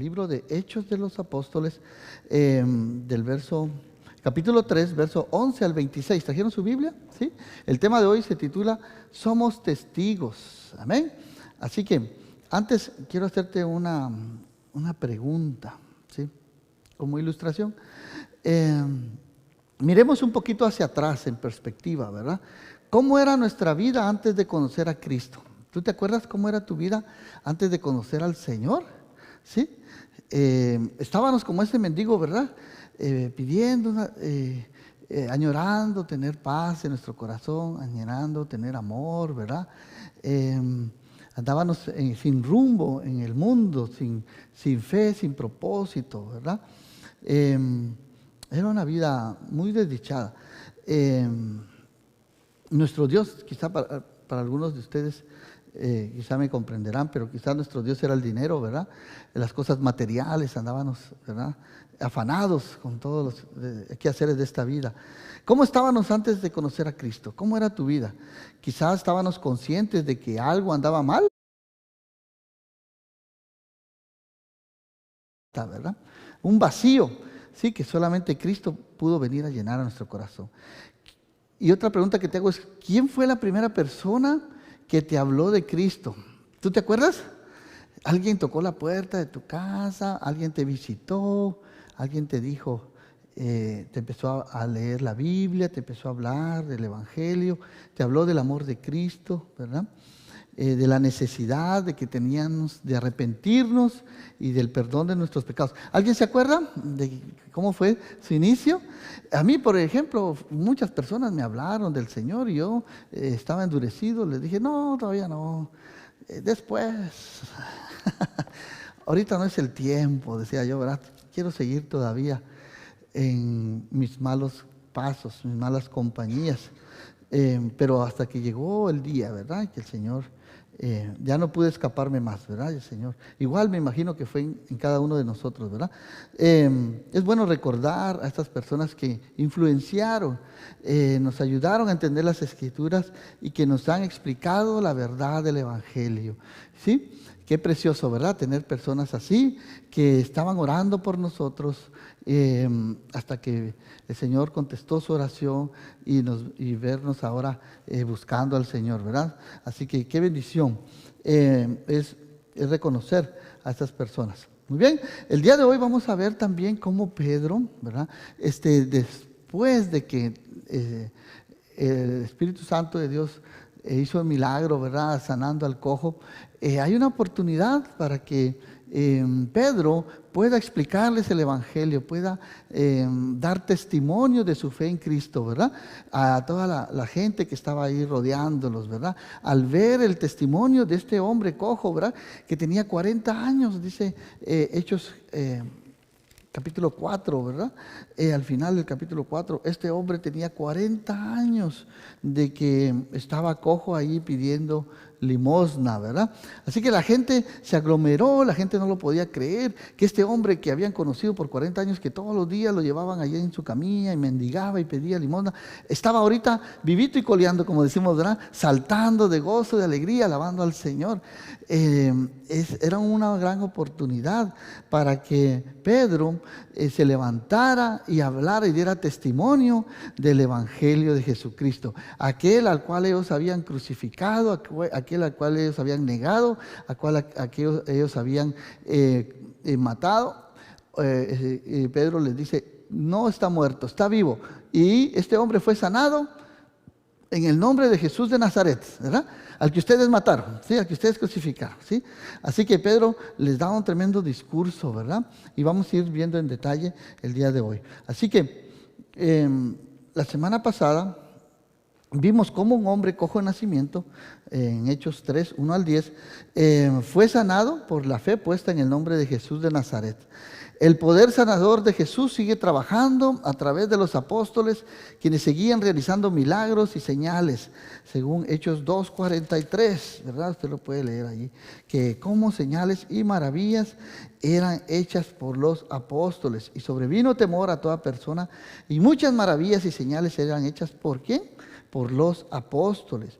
libro de Hechos de los Apóstoles, capítulo 3, verso 11 al 26. ¿Trajeron su Biblia? ¿Sí? El tema de hoy se titula Somos testigos. Amén. Así que antes quiero hacerte una pregunta, ¿sí? Como ilustración. Miremos un poquito hacia atrás en perspectiva, ¿verdad? ¿Cómo era nuestra vida antes de conocer a Cristo? ¿Tú te acuerdas cómo era tu vida antes de conocer al Señor? ¿Sí? Estábamos como ese mendigo, ¿verdad? Pidiendo, añorando tener paz en nuestro corazón, añorando tener amor, ¿verdad? Andábamos sin rumbo en el mundo, sin fe, sin propósito, ¿verdad? Era una vida muy desdichada. Nuestro Dios, quizá para algunos de ustedes, quizá me comprenderán, pero quizá nuestro Dios era el dinero, ¿verdad? Las cosas materiales, andábamos, ¿verdad? Afanados con todos los quehaceres de esta vida. ¿Cómo estábamos antes de conocer a Cristo? ¿Cómo era tu vida? Quizás estábamos conscientes de que algo andaba mal, ¿verdad? Un vacío, sí, que solamente Cristo pudo venir a llenar a nuestro corazón. Y otra pregunta que te hago es, ¿quién fue la primera persona que te habló de Cristo? ¿Tú te acuerdas? ¿Alguien tocó la puerta de tu casa? ¿Alguien te visitó? ¿Alguien te dijo, te empezó a leer la Biblia, te empezó a hablar del Evangelio, te habló del amor de Cristo, ¿verdad? De la necesidad de que teníamos de arrepentirnos y del perdón de nuestros pecados. ¿Alguien se acuerda de cómo fue su inicio? A mí, por ejemplo, muchas personas me hablaron del Señor y yo estaba endurecido. Les dije, no, todavía no. Después, ahorita no es el tiempo, decía yo, ¿verdad? Quiero seguir todavía en mis malos pasos, mis malas compañías. Pero hasta que llegó el día, ¿verdad? Que el Señor, ya no pude escaparme más, ¿verdad? El Señor, igual me imagino que fue en cada uno de nosotros, ¿verdad? Es bueno recordar a estas personas que influenciaron, nos ayudaron a entender las Escrituras y que nos han explicado la verdad del Evangelio, ¿sí? Qué precioso, ¿verdad? Tener personas así que estaban orando por nosotros hasta que el Señor contestó su oración y vernos ahora buscando al Señor, ¿verdad? Así que qué bendición es reconocer a estas personas. Muy bien, el día de hoy vamos a ver también cómo Pedro, ¿verdad? Después de que el Espíritu Santo de Dios hizo el milagro, ¿verdad? Sanando al cojo. Hay una oportunidad para que Pedro pueda explicarles el Evangelio, pueda dar testimonio de su fe en Cristo, ¿verdad? A toda la gente que estaba ahí rodeándolos, ¿verdad? Al ver el testimonio de este hombre cojo, ¿verdad? Que tenía 40 años, dice Hechos capítulo 4, ¿verdad? Al final del capítulo 4, este hombre tenía 40 años de que estaba cojo ahí pidiendo limosna, ¿verdad? Así que la gente se aglomeró, la gente no lo podía creer, que este hombre que habían conocido por 40 años, que todos los días lo llevaban allí en su camilla y mendigaba y pedía limosna, estaba ahorita vivito y coleando, como decimos, ¿verdad? Saltando de gozo, de alegría, alabando al Señor. Era una gran oportunidad para que Pedro se levantara y hablara y diera testimonio del Evangelio de Jesucristo, aquel al cual ellos habían crucificado, aquel al cual ellos habían negado, aquel ellos habían matado. Pedro les dice, no está muerto, está vivo. Y este hombre fue sanado en el nombre de Jesús de Nazaret, ¿verdad? Al que ustedes mataron, ¿sí? Al que ustedes crucificaron, ¿sí? Así que Pedro les da un tremendo discurso, ¿verdad? Y vamos a ir viendo en detalle el día de hoy. Así que la semana pasada vimos cómo un hombre cojo de nacimiento, en Hechos 3, 1 al 10, fue sanado por la fe puesta en el nombre de Jesús de Nazaret. El poder sanador de Jesús sigue trabajando a través de los apóstoles, quienes seguían realizando milagros y señales, según Hechos 2:43, ¿verdad? Usted lo puede leer allí, que como señales y maravillas eran hechas por los apóstoles. Y sobrevino temor a toda persona, y muchas maravillas y señales eran hechas ¿por quién? Por los apóstoles.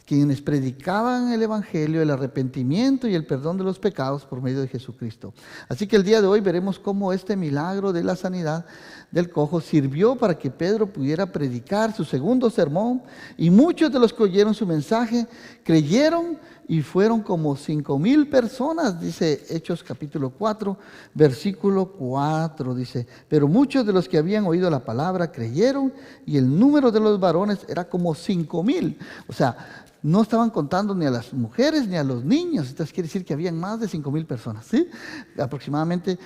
quienes predicaban el Evangelio, el arrepentimiento y el perdón de los pecados por medio de Jesucristo. Así que el día de hoy veremos cómo este milagro de la sanidad del cojo sirvió para que Pedro pudiera predicar su segundo sermón, y muchos de los que oyeron su mensaje creyeron, y fueron como 5,000 personas, dice Hechos capítulo 4, versículo 4, dice: pero muchos de los que habían oído la palabra creyeron, y el número de los varones era como 5,000. O sea, no estaban contando ni a las mujeres ni a los niños. Entonces quiere decir que habían más de 5,000 personas, ¿sí? Aproximadamente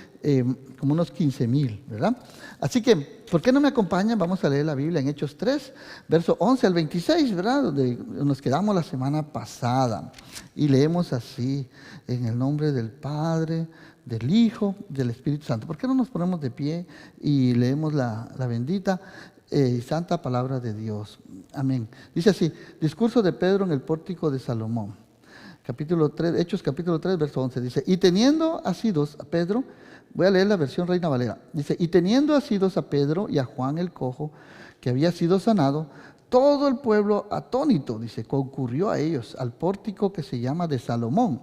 como unos 15,000, ¿verdad? Así que, ¿por qué no me acompañan? Vamos a leer la Biblia en Hechos 3, verso 11 al 26, ¿verdad? Donde nos quedamos la semana pasada. Y leemos así: en el nombre del Padre, del Hijo, del Espíritu Santo. ¿Por qué no nos ponemos de pie y leemos la bendita y santa palabra de Dios? Amén. Dice así: discurso de Pedro en el pórtico de Salomón. Capítulo 3, Hechos capítulo 3, verso 11. Dice: y teniendo asidos a Pedro, voy a leer la versión Reina Valera. Dice: y teniendo asidos a Pedro y a Juan el cojo, que había sido sanado, todo el pueblo atónito, dice, concurrió a ellos, al pórtico que se llama de Salomón.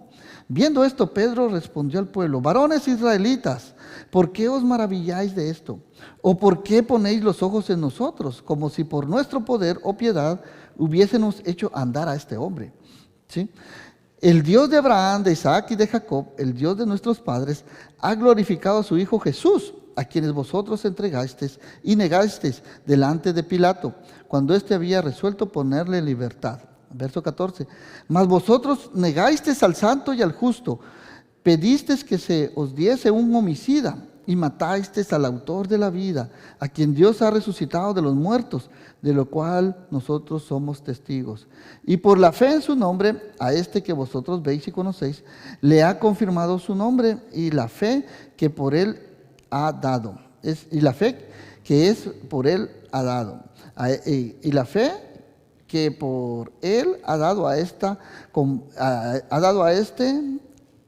Viendo esto, Pedro respondió al pueblo: varones israelitas, ¿por qué os maravilláis de esto? ¿O por qué ponéis los ojos en nosotros, como si por nuestro poder o piedad hubiésemos hecho andar a este hombre? ¿Sí? El Dios de Abraham, de Isaac y de Jacob, el Dios de nuestros padres, ha glorificado a su Hijo Jesús, a quienes vosotros entregasteis y negasteis delante de Pilato, cuando éste había resuelto ponerle en libertad. Verso 14. Mas vosotros negasteis al santo y al justo, pedisteis que se os diese un homicida, y matasteis al autor de la vida, a quien Dios ha resucitado de los muertos, de lo cual nosotros somos testigos. Y por la fe en su nombre, a este que vosotros veis y conocéis, le ha confirmado su nombre, y la fe que por él ha dado. Y la fe que es por él ha dado. Y la fe que por él ha dado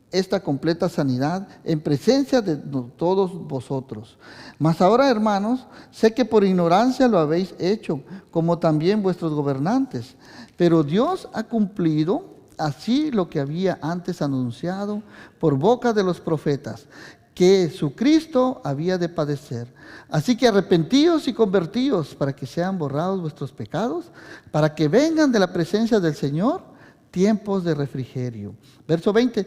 esta completa sanidad en presencia de todos vosotros. Mas ahora, hermanos, sé que por ignorancia lo habéis hecho, como también vuestros gobernantes. Pero Dios ha cumplido así lo que había antes anunciado por boca de los profetas, que su Cristo había de padecer. Así que arrepentíos y convertíos para que sean borrados vuestros pecados, para que vengan de la presencia del Señor tiempos de refrigerio. Verso 20.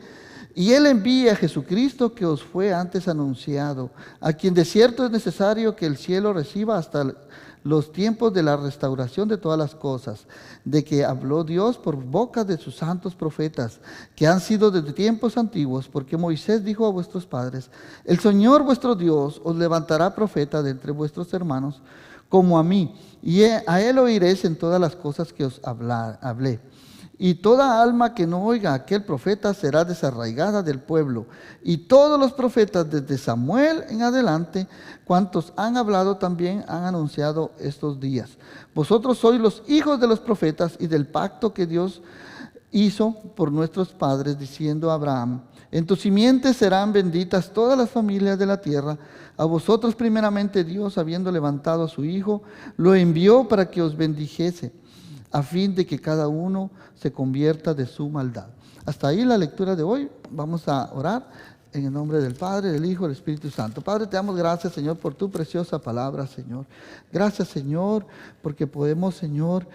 Y Él envía a Jesucristo, que os fue antes anunciado, a quien de cierto es necesario que el cielo reciba hasta los tiempos de la restauración de todas las cosas, de que habló Dios por boca de sus santos profetas, que han sido desde tiempos antiguos, porque Moisés dijo a vuestros padres: el Señor vuestro Dios os levantará profeta de entre vuestros hermanos, como a mí, y a Él oiréis en todas las cosas que os hablé. Y toda alma que no oiga a aquel profeta será desarraigada del pueblo. Y todos los profetas desde Samuel en adelante, cuantos han hablado también han anunciado estos días. Vosotros sois los hijos de los profetas y del pacto que Dios hizo por nuestros padres, diciendo a Abraham: en tu simiente serán benditas todas las familias de la tierra. A vosotros primeramente Dios, habiendo levantado a su Hijo, lo envió para que os bendijese, a fin de que cada uno se convierta de su maldad. Hasta ahí la lectura de hoy. Vamos a orar en el nombre del Padre, del Hijo y del Espíritu Santo. Padre, te damos gracias, Señor, por tu preciosa palabra, Señor. Gracias, Señor, porque podemos, Señor,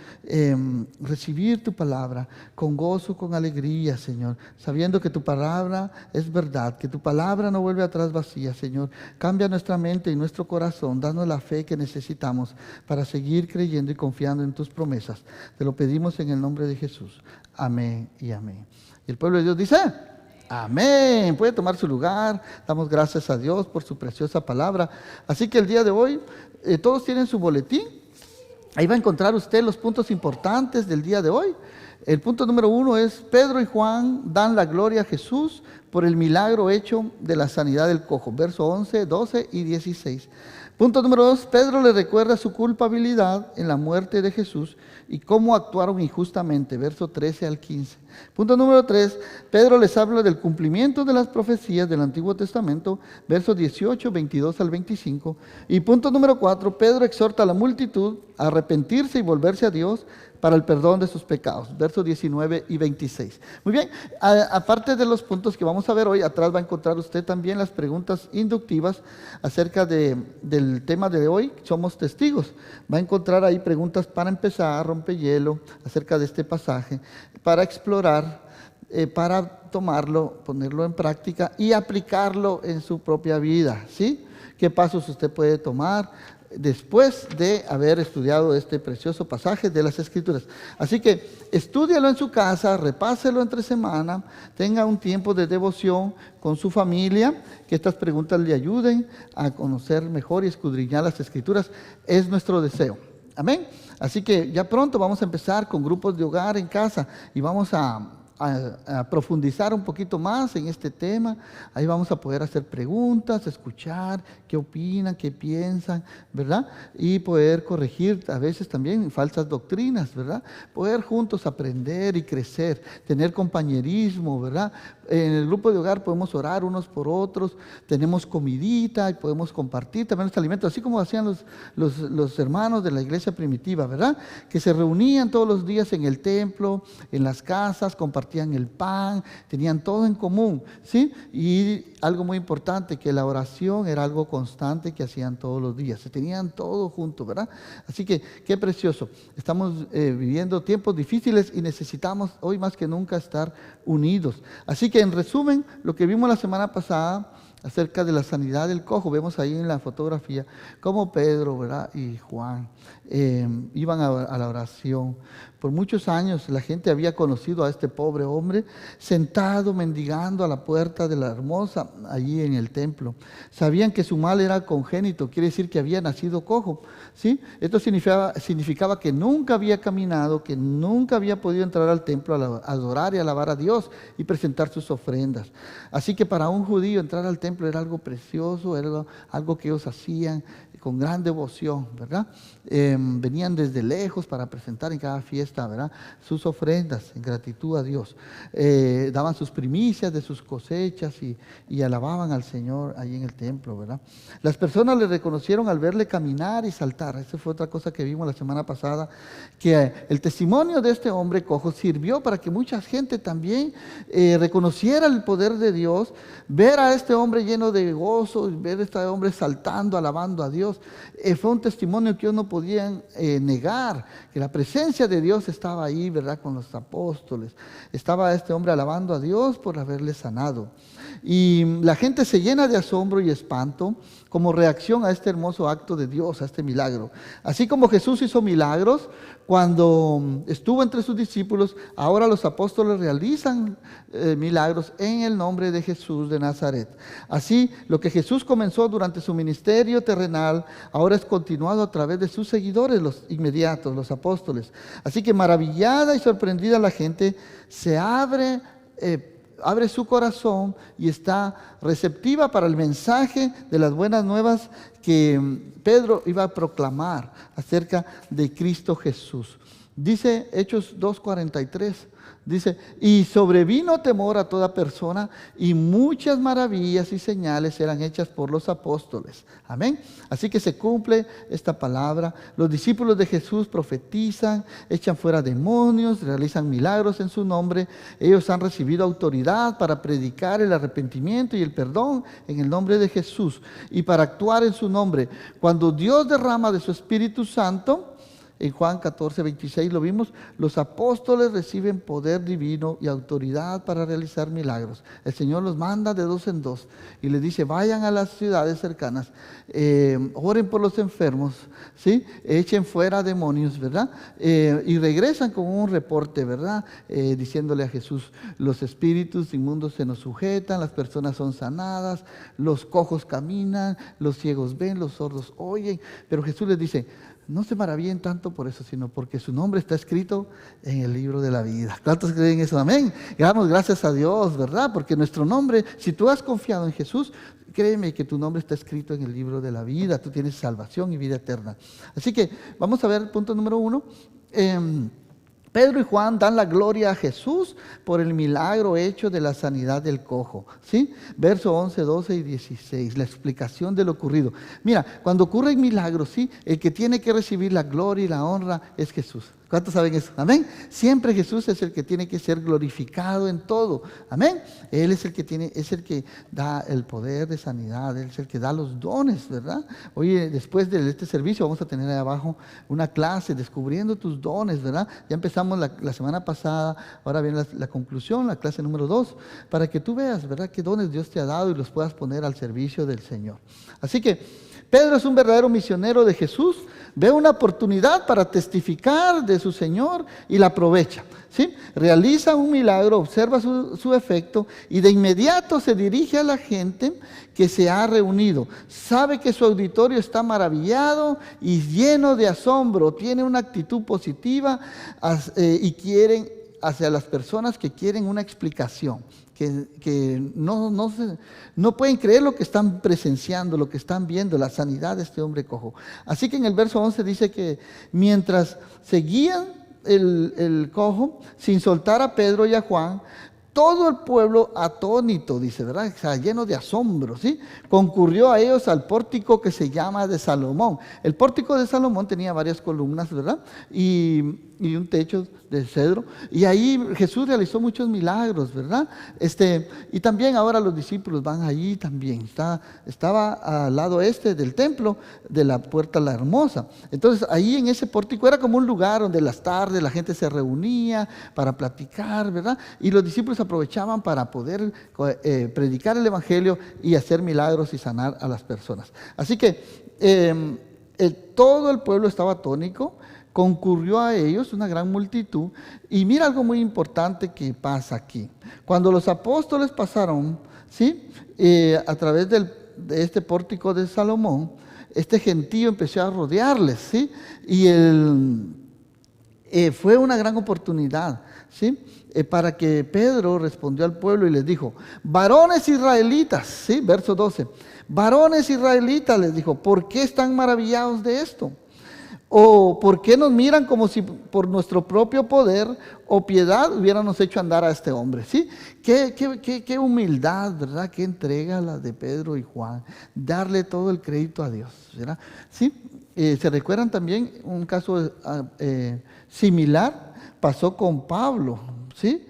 recibir tu palabra con gozo, con alegría, Señor, sabiendo que tu palabra es verdad, que tu palabra no vuelve atrás vacía, Señor. Cambia nuestra mente y nuestro corazón, danos la fe que necesitamos para seguir creyendo y confiando en tus promesas. Te lo pedimos en el nombre de Jesús. Amén y amén. Y el pueblo de Dios dice: amén. Puede tomar su lugar. Damos gracias a Dios por su preciosa palabra. Así que el día de hoy, todos tienen su boletín. Ahí va a encontrar usted los puntos importantes del día de hoy. El punto número 1 es: Pedro y Juan dan la gloria a Jesús por el milagro hecho de la sanidad del cojo. Verso 11, 12 y 16. Punto número 2, Pedro le recuerda su culpabilidad en la muerte de Jesús y cómo actuaron injustamente, verso 13 al 15. Punto número 3, Pedro les habla del cumplimiento de las profecías del Antiguo Testamento, versos 18, 22 al 25. Y punto número 4, Pedro exhorta a la multitud a arrepentirse y volverse a Dios para el perdón de sus pecados. Versos 19 y 26. Muy bien, aparte de los puntos que vamos a ver hoy, atrás va a encontrar usted también las preguntas inductivas acerca del tema de hoy, somos testigos. Va a encontrar ahí preguntas para empezar, rompehielo, acerca de este pasaje, para explorar, para tomarlo, ponerlo en práctica y aplicarlo en su propia vida, ¿sí? ¿Qué pasos usted puede tomar después de haber estudiado este precioso pasaje de las Escrituras? Así que estúdielo en su casa, repáselo entre semana, tenga un tiempo de devoción con su familia, que estas preguntas le ayuden a conocer mejor y escudriñar las Escrituras. Es nuestro deseo. Amén. Así que ya pronto vamos a empezar con grupos de hogar en casa y vamos a profundizar un poquito más en este tema. Ahí vamos a poder hacer preguntas, escuchar qué opinan, qué piensan, ¿verdad? Y poder corregir a veces también falsas doctrinas, ¿verdad? Poder juntos aprender y crecer, tener compañerismo, ¿verdad? En el grupo de hogar podemos orar unos por otros, tenemos comidita y podemos compartir también los alimentos, así como hacían los hermanos de la iglesia primitiva, ¿verdad? Que se reunían todos los días en el templo, en las casas, compartían el pan, tenían todo en común, ¿sí? Y algo muy importante, que la oración era algo constante que hacían todos los días, se tenían todo junto, ¿verdad? Así que qué precioso. Estamos viviendo tiempos difíciles y necesitamos hoy más que nunca estar unidos. Así que en resumen, lo que vimos la semana pasada acerca de la sanidad del cojo, vemos ahí en la fotografía cómo Pedro, ¿verdad?, y Juan iban a la oración. Por muchos años la gente había conocido a este pobre hombre sentado mendigando a la puerta de la hermosa allí en el templo. Sabían que su mal era congénito, quiere decir que había nacido cojo, ¿sí? Esto significaba que nunca había caminado, que nunca había podido entrar al templo a adorar y alabar a Dios y presentar sus ofrendas. Así que para un judío entrar al templo era algo precioso, era algo que ellos hacían con gran devoción, ¿verdad? Venían desde lejos para presentar en cada fiesta, ¿verdad?, sus ofrendas en gratitud a Dios. Daban sus primicias de sus cosechas y alababan al Señor ahí en el templo, ¿verdad? Las personas le reconocieron al verle caminar y saltar. Esa fue otra cosa que vimos la semana pasada, que el testimonio de este hombre cojo sirvió para que mucha gente también reconociera el poder de Dios, ver a este hombre lleno de gozo, ver a este hombre saltando, alabando a Dios. Fue un testimonio que ellos no podían negar, que la presencia de Dios estaba ahí, ¿verdad?, con los apóstoles. Estaba este hombre alabando a Dios por haberle sanado. Y la gente se llena de asombro y espanto como reacción a este hermoso acto de Dios, a este milagro. Así como Jesús hizo milagros cuando estuvo entre sus discípulos, ahora los apóstoles realizan milagros en el nombre de Jesús de Nazaret. Así, lo que Jesús comenzó durante su ministerio terrenal, ahora es continuado a través de sus seguidores, los inmediatos, los apóstoles. Así que maravillada y sorprendida la gente se abre su corazón y está receptiva para el mensaje de las buenas nuevas que Pedro iba a proclamar acerca de Cristo Jesús. Dice Hechos 2:43, dice, y sobrevino temor a toda persona y muchas maravillas y señales eran hechas por los apóstoles. Amén. Así que se cumple esta palabra. Los discípulos de Jesús profetizan, echan fuera demonios, realizan milagros en su nombre. Ellos han recibido autoridad para predicar el arrepentimiento y el perdón en el nombre de Jesús y para actuar en su nombre. Cuando Dios derrama de su Espíritu Santo, en Juan 14:26 lo vimos, los apóstoles reciben poder divino y autoridad para realizar milagros. El Señor los manda de dos en dos y les dice, vayan a las ciudades cercanas, oren por los enfermos, ¿sí?, echen fuera demonios, ¿verdad? Y regresan con un reporte, ¿verdad? Diciéndole a Jesús, los espíritus inmundos se nos sujetan, las personas son sanadas, los cojos caminan, los ciegos ven, los sordos oyen. Pero Jesús les dice, no se maravillen tanto por eso, sino porque su nombre está escrito en el libro de la vida. ¿Cuántos creen eso? Amén. Y damos gracias a Dios, ¿verdad? Porque nuestro nombre, si tú has confiado en Jesús, créeme que tu nombre está escrito en el libro de la vida. Tú tienes salvación y vida eterna. Así que vamos a ver el punto número 1. Pedro y Juan dan la gloria a Jesús por el milagro hecho de la sanidad del cojo, ¿sí? Verso 11, 12 y 16, la explicación de lo ocurrido. Mira, cuando ocurren milagros, ¿sí?, el que tiene que recibir la gloria y la honra es Jesús. ¿Cuántos saben eso? Amén. Siempre Jesús es el que tiene que ser glorificado en todo. Amén. Él es el que da el poder de sanidad, Él es el que da los dones, ¿verdad? Hoy, después de este servicio, vamos a tener ahí abajo una clase, descubriendo tus dones, ¿verdad? Ya empezamos la semana pasada, ahora viene la conclusión, la clase número 2, para que tú veas, ¿verdad?, qué dones Dios te ha dado y los puedas poner al servicio del Señor. Así que Pedro es un verdadero misionero de Jesús, ve una oportunidad para testificar de su Señor y la aprovecha, ¿sí? Realiza un milagro, observa su efecto y de inmediato se dirige a la gente que se ha reunido. Sabe que su auditorio está maravillado y lleno de asombro, tiene una actitud positiva y quieren hacia las personas que quieren una explicación. Que no pueden creer lo que están presenciando, lo que están viendo, la sanidad de este hombre cojo. Así que en el verso 11 dice que mientras seguían el cojo, sin soltar a Pedro y a Juan, todo el pueblo atónito, dice, ¿verdad? O sea, lleno de asombro, ¿sí? Concurrió a ellos al pórtico que se llama de Salomón. El pórtico de Salomón tenía varias columnas, ¿verdad? Y un techo de cedro. Y ahí Jesús realizó muchos milagros, ¿verdad? Y también ahora los discípulos van allí también. Estaba al lado del templo, de la Puerta La Hermosa. Entonces ahí en ese pórtico era como un lugar donde las tardes la gente se reunía para platicar, ¿verdad? Y los discípulos aprovechaban para poder predicar el evangelio y hacer milagros y sanar a las personas. Así que todo el pueblo estaba atónico, concurrió a ellos una gran multitud. Y mira algo muy importante que pasa aquí. Cuando los apóstoles pasaron, ¿sí?, a través de este pórtico de Salomón, este gentío empezó a rodearles, ¿sí? Y fue una gran oportunidad, ¿sí?, para que Pedro respondió al pueblo y les dijo: varones israelitas, ¿sí? Verso 12, varones israelitas, les dijo, ¿por qué están maravillados de esto? ¿O por qué nos miran como si por nuestro propio poder o piedad hubiéramos hecho andar a este hombre? ¿Sí? Qué humildad, ¿verdad? Qué entrega la de Pedro y Juan. Darle todo el crédito a Dios, ¿verdad? ¿Sí? ¿Se recuerdan también un caso similar? Pasó con Pablo, ¿sí?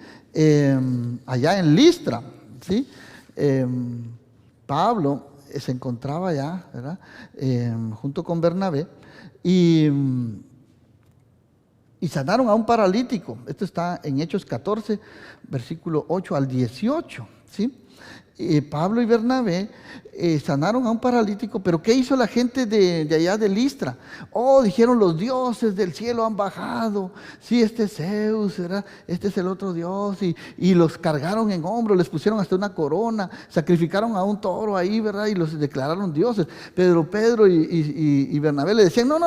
Allá en Listra, ¿sí? Pablo se encontraba allá, ¿verdad? Junto con Bernabé. Y sanaron a un paralítico. Esto está en Hechos 14, versículo 8 al 18, ¿sí? Pablo y Bernabé sanaron a un paralítico, pero ¿qué hizo la gente de allá de Listra? Oh, dijeron, los dioses del cielo han bajado, sí, este es Zeus, ¿verdad? Este es el otro dios, y los cargaron en hombros, les pusieron hasta una corona, sacrificaron a un toro ahí, ¿verdad? Y los declararon dioses. Pero Pedro y Bernabé le decían: no,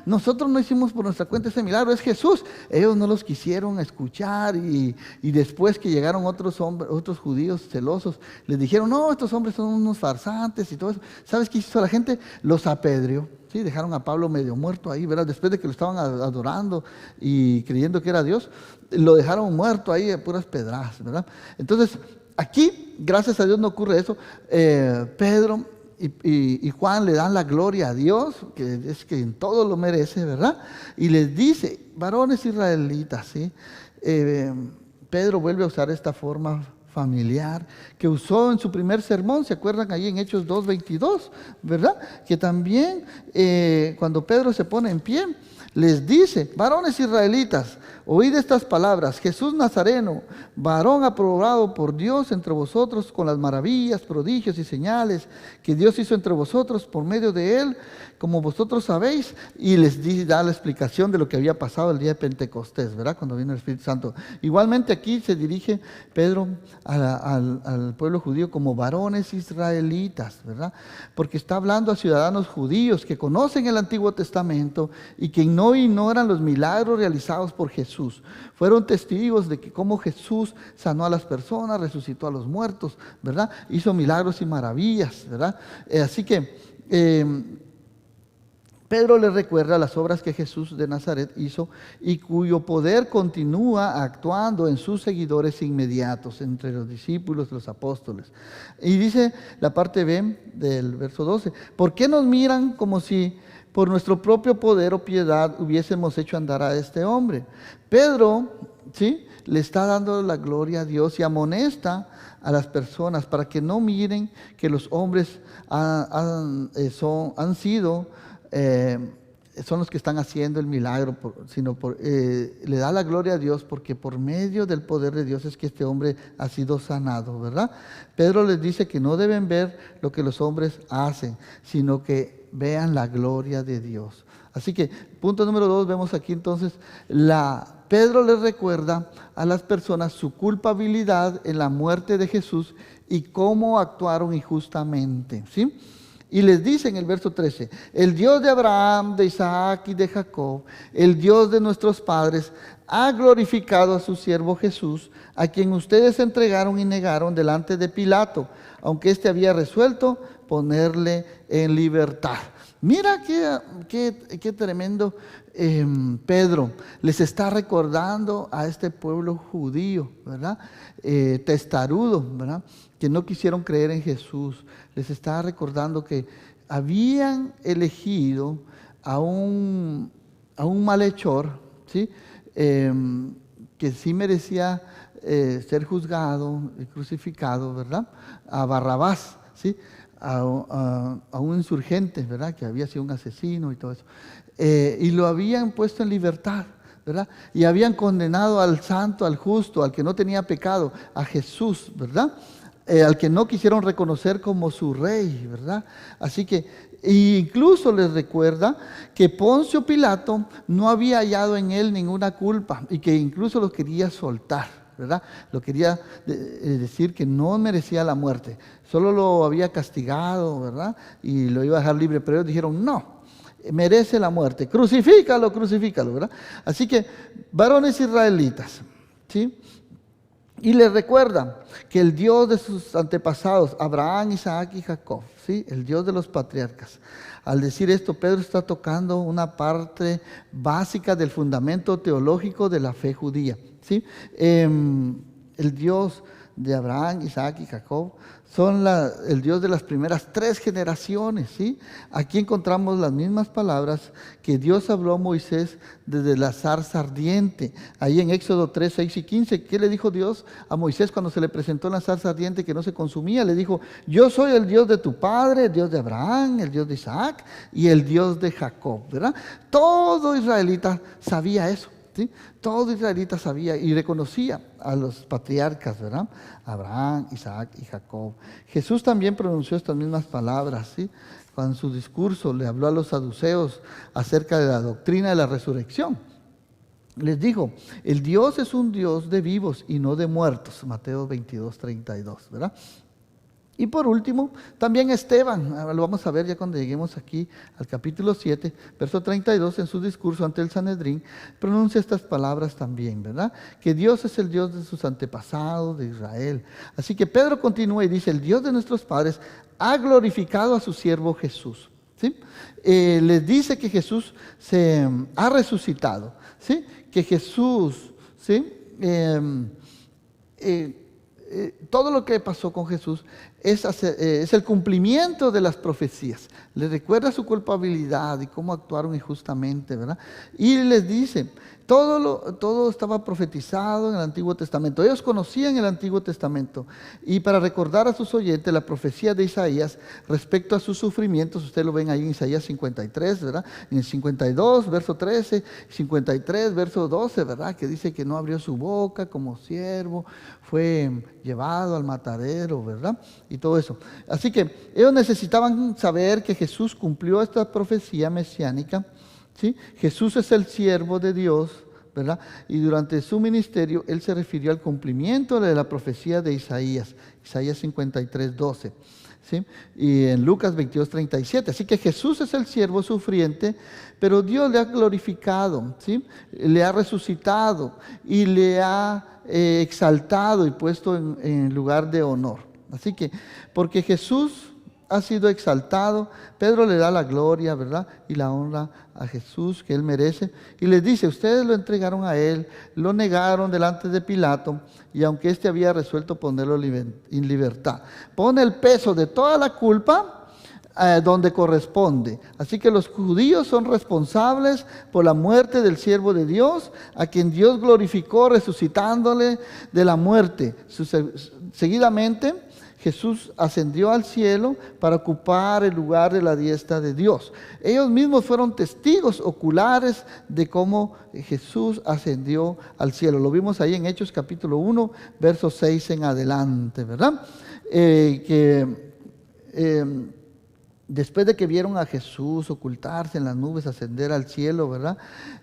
nosotros no hicimos por nuestra cuenta ese milagro, es Jesús. Ellos no los quisieron escuchar, y después que llegaron otros judíos celosos, les dijeron: no, estos hombres son unos farsantes y todo eso. ¿Sabes qué hizo la gente? Los apedreó, ¿sí? Dejaron a Pablo medio muerto ahí, ¿verdad? Después de que lo estaban adorando y creyendo que era Dios, lo dejaron muerto ahí de puras pedradas, ¿verdad? Entonces, aquí, gracias a Dios, no ocurre eso. Pedro y Juan le dan la gloria a Dios, que es que en todo lo merece, ¿verdad? Y les dice: varones israelitas, ¿sí? Pedro vuelve a usar esta forma familiar que usó en su primer sermón. ¿Se acuerdan ahí en Hechos 2:22, verdad? Que también cuando Pedro se pone en pie, les dice: varones israelitas, oíd estas palabras. Jesús Nazareno, varón aprobado por Dios entre vosotros con las maravillas, prodigios y señales que Dios hizo entre vosotros por medio de él, como vosotros sabéis. Y les da la explicación de lo que había pasado el día de Pentecostés, ¿verdad? Cuando vino el Espíritu Santo. Igualmente aquí se dirige Pedro al pueblo judío como varones israelitas, ¿verdad? Porque está hablando a ciudadanos judíos que conocen el Antiguo Testamento y que no ignoran los milagros realizados por Jesús. Fueron testigos de que cómo Jesús sanó a las personas, resucitó a los muertos, ¿verdad? Hizo milagros y maravillas, ¿verdad? Así que Pedro les recuerda las obras que Jesús de Nazaret hizo y cuyo poder continúa actuando en sus seguidores inmediatos, entre los discípulos, los apóstoles. Y dice la parte B del verso 12: ¿por qué nos miran como si por nuestro propio poder o piedad hubiésemos hecho andar a este hombre. Pedro, ¿sí?, le está dando la gloria a Dios y amonesta a las personas para que no miren que los hombres son los que están haciendo el milagro, sino le da la gloria a Dios porque por medio del poder de Dios es que este hombre ha sido sanado, ¿verdad? Pedro les dice que no deben ver lo que los hombres hacen, sino que vean la gloria de Dios. Así que, punto número 2, vemos aquí entonces, Pedro les recuerda a las personas su culpabilidad en la muerte de Jesús y cómo actuaron injustamente, ¿sí? Y les dice en el verso 13, el Dios de Abraham, de Isaac y de Jacob, el Dios de nuestros padres, ha glorificado a su siervo Jesús, a quien ustedes entregaron y negaron delante de Pilato, aunque éste había resuelto ponerle en libertad. Mira qué tremendo. Pedro les está recordando a este pueblo judío, ¿verdad? Testarudo, ¿verdad?, que no quisieron creer en Jesús. Les está recordando que habían elegido a un malhechor, ¿sí?, que sí merecía ser juzgado y crucificado, ¿verdad?, a Barrabás, ¿sí?, a un insurgente, ¿verdad?, que había sido un asesino y todo eso. Y lo habían puesto en libertad, ¿verdad? Y habían condenado al santo, al justo, al que no tenía pecado, a Jesús, ¿verdad? Al que no quisieron reconocer como su rey, ¿verdad? Así que incluso les recuerda que Poncio Pilato no había hallado en él ninguna culpa y que incluso lo quería soltar, ¿verdad? Lo quería decir que no merecía la muerte, solo lo había castigado, ¿verdad?, y lo iba a dejar libre, pero ellos dijeron no, merece la muerte, crucifícalo, ¿verdad? Así que, varones israelitas, ¿sí?, y les recuerda que el Dios de sus antepasados, Abraham, Isaac y Jacob, ¿sí?, el Dios de los patriarcas. Al decir esto, Pedro está tocando una parte básica del fundamento teológico de la fe judía, ¿sí? El Dios de Abraham, Isaac y Jacob son el Dios de las primeras 3 generaciones, ¿sí? Aquí encontramos las mismas palabras que Dios habló a Moisés desde la zarza ardiente. Ahí en Éxodo 3, 6 y 15, ¿qué le dijo Dios a Moisés cuando se le presentó en la zarza ardiente que no se consumía? Le dijo, yo soy el Dios de tu padre, el Dios de Abraham, el Dios de Isaac y el Dios de Jacob, ¿verdad? Todo israelita sabía eso, ¿sí? Todo israelita sabía y reconocía a los patriarcas, ¿verdad? Abraham, Isaac y Jacob. Jesús también pronunció estas mismas palabras, ¿sí?, cuando en su discurso le habló a los saduceos acerca de la doctrina de la resurrección. Les dijo, el Dios es un Dios de vivos y no de muertos, Mateo 22, 32, ¿verdad? Y por último, también Esteban, lo vamos a ver ya cuando lleguemos aquí al capítulo 7, verso 32, en su discurso ante el Sanedrín, pronuncia estas palabras también, ¿verdad? Que Dios es el Dios de sus antepasados, de Israel. Así que Pedro continúa y dice, el Dios de nuestros padres ha glorificado a su siervo Jesús, ¿sí? Les dice que Jesús se ha resucitado, ¿sí? Que Jesús, ¿sí?, todo lo que pasó con Jesús es el cumplimiento de las profecías. Les recuerda su culpabilidad y cómo actuaron injustamente, ¿verdad? Y les dice, todo estaba profetizado en el Antiguo Testamento. Ellos conocían el Antiguo Testamento. Y para recordar a sus oyentes la profecía de Isaías respecto a sus sufrimientos, ustedes lo ven ahí en Isaías 53, ¿verdad? En el 52, verso 13, 53, verso 12, ¿verdad? Que dice que no abrió su boca como siervo, fue llevado al matadero, ¿verdad? Y todo eso. Así que ellos necesitaban saber que Jesús cumplió esta profecía mesiánica, ¿sí? Jesús es el siervo de Dios, ¿verdad? Y durante su ministerio, Él se refirió al cumplimiento de la profecía de Isaías 53, 12, ¿sí? Y en Lucas 22, 37. Así que Jesús es el siervo sufriente, pero Dios le ha glorificado, ¿sí? Le ha resucitado y le ha exaltado y puesto en lugar de honor. Así que, porque Jesús ha sido exaltado, Pedro le da la gloria, ¿verdad?, y la honra a Jesús que Él merece. Y les dice, ustedes lo entregaron a Él, lo negaron delante de Pilato, y aunque éste había resuelto ponerlo en libertad, pone el peso de toda la culpa donde corresponde. Así que los judíos son responsables por la muerte del siervo de Dios, a quien Dios glorificó resucitándole de la muerte. Seguidamente, Jesús ascendió al cielo para ocupar el lugar de la diestra de Dios. Ellos mismos fueron testigos oculares de cómo Jesús ascendió al cielo. Lo vimos ahí en Hechos capítulo 1, versos 6 en adelante, ¿verdad? Después de que vieron a Jesús ocultarse en las nubes, ascender al cielo, ¿verdad?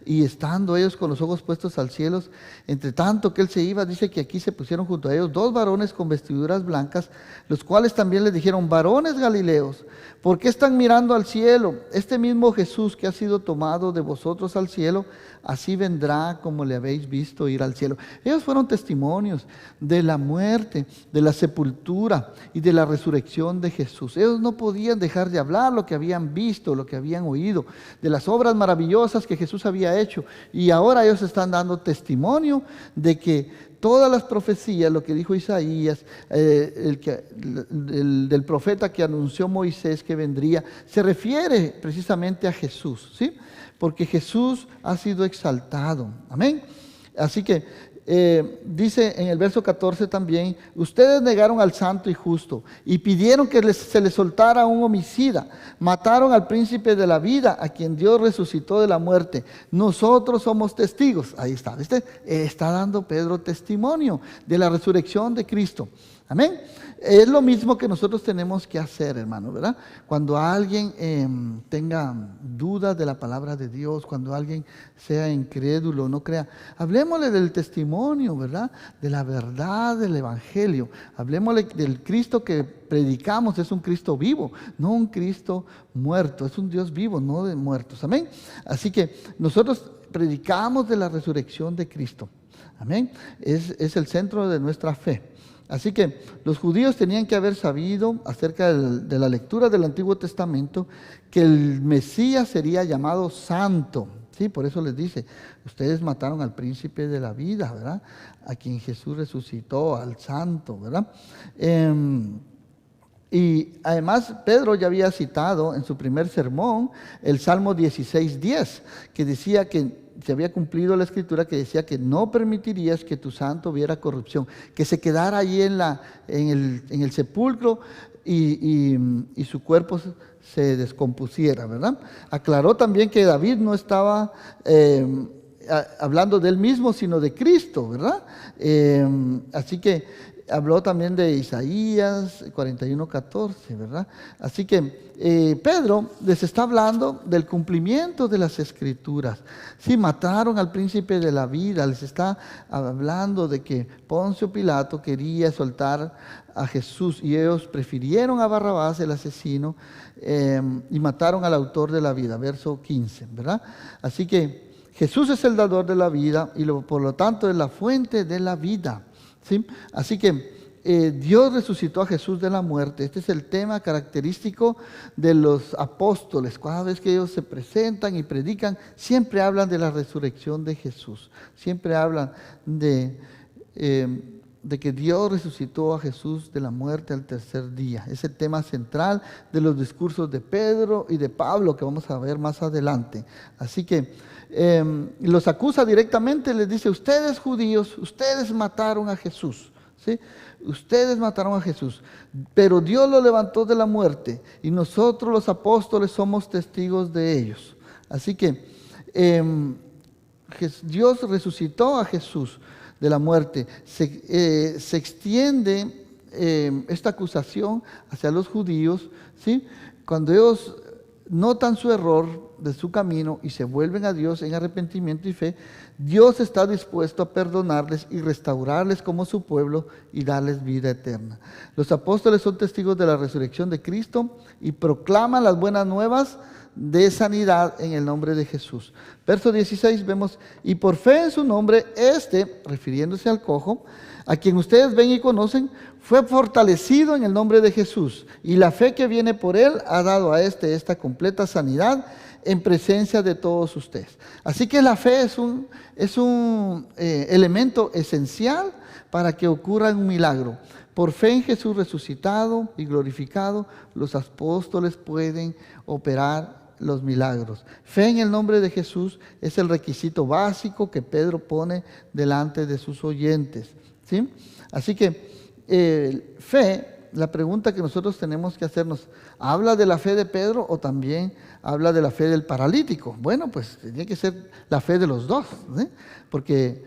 Y estando ellos con los ojos puestos al cielo, entre tanto que él se iba, dice que aquí se pusieron junto a ellos 2 varones con vestiduras blancas, los cuales también les dijeron: varones Galileos, ¿por qué están mirando al cielo? Este mismo Jesús que ha sido tomado de vosotros al cielo, así vendrá como le habéis visto ir al cielo. Ellos fueron testimonios de la muerte, de la sepultura y de la resurrección de Jesús. Ellos no podían dejar de hablar lo que habían visto, lo que habían oído, de las obras maravillosas que Jesús había hecho. Y ahora ellos están dando testimonio de que todas las profecías, lo que dijo Isaías, del profeta que anunció Moisés que vendría, se refiere precisamente a Jesús, ¿sí? Porque Jesús ha sido exaltado. Amén. Así que dice en el verso 14 también: ustedes negaron al santo y justo y pidieron que se les soltara un homicida. Mataron al príncipe de la vida, a quien Dios resucitó de la muerte. Nosotros somos testigos. Ahí está, ¿viste? Está dando Pedro testimonio de la resurrección de Cristo. Amén. Es lo mismo que nosotros tenemos que hacer, hermano, ¿verdad? Cuando alguien tenga dudas de la palabra de Dios, cuando alguien sea incrédulo, no crea, hablemosle del testimonio, ¿verdad? De la verdad del evangelio. Hablemosle del Cristo que predicamos. Es un Cristo vivo, no un Cristo muerto. Es un Dios vivo, no de muertos. Amén. Así que nosotros predicamos de la resurrección de Cristo. Amén. Es el centro de nuestra fe. Así que los judíos tenían que haber sabido acerca de la lectura del Antiguo Testamento que el Mesías sería llamado santo. Sí, por eso les dice: ustedes mataron al príncipe de la vida, ¿verdad? A quien Jesús resucitó, al santo, ¿verdad? Y además Pedro ya había citado en su primer sermón el Salmo 16:10, que decía que se había cumplido la escritura que decía que no permitirías que tu santo viera corrupción, que se quedara allí en el sepulcro y su cuerpo se descompusiera, ¿verdad? Aclaró también que David no estaba hablando de él mismo, sino de Cristo, ¿verdad? Así que habló también de Isaías 41:14, ¿verdad? Así que Pedro les está hablando del cumplimiento de las escrituras. Sí, mataron al príncipe de la vida. Les está hablando de que Poncio Pilato quería soltar a Jesús y ellos prefirieron a Barrabás, el asesino, y mataron al autor de la vida. Verso 15, ¿verdad? Así que Jesús es el dador de la vida y por lo tanto es la fuente de la vida. ¿Sí? Así que Dios resucitó a Jesús de la muerte. Este es el tema característico de los apóstoles. Cada vez que ellos se presentan y predican, siempre hablan de la resurrección de Jesús. Siempre hablan de que Dios resucitó a Jesús de la muerte al tercer día. Es el tema central de los discursos de Pedro y de Pablo, que vamos a ver más adelante. Así que los acusa directamente, les dice: ustedes judíos, ustedes mataron a Jesús, ¿sí? Ustedes mataron a Jesús, pero Dios lo levantó de la muerte y nosotros los apóstoles somos testigos de ellos. Así que Dios resucitó a Jesús de la muerte. Se extiende esta acusación hacia los judíos, ¿sí? Cuando ellos notan su error de su camino y se vuelven a Dios en arrepentimiento y fe, Dios está dispuesto a perdonarles y restaurarles como su pueblo y darles vida eterna. Los apóstoles son testigos de la resurrección de Cristo y proclaman las buenas nuevas de sanidad en el nombre de Jesús. Verso 16 vemos: y por fe en su nombre, refiriéndose al cojo, a quien ustedes ven y conocen, fue fortalecido en el nombre de Jesús, y la fe que viene por él ha dado a esta completa sanidad en presencia de todos ustedes. Así que la fe es un elemento esencial para que ocurra un milagro. Por fe en Jesús resucitado y glorificado, los apóstoles pueden operar los milagros. Fe en el nombre de Jesús es el requisito básico que Pedro pone delante de sus oyentes, ¿sí? Así que fe, la pregunta que nosotros tenemos que hacernos, ¿habla de la fe de Pedro o también habla de la fe del paralítico? Bueno, pues tiene que ser la fe de los dos, ¿sí? Porque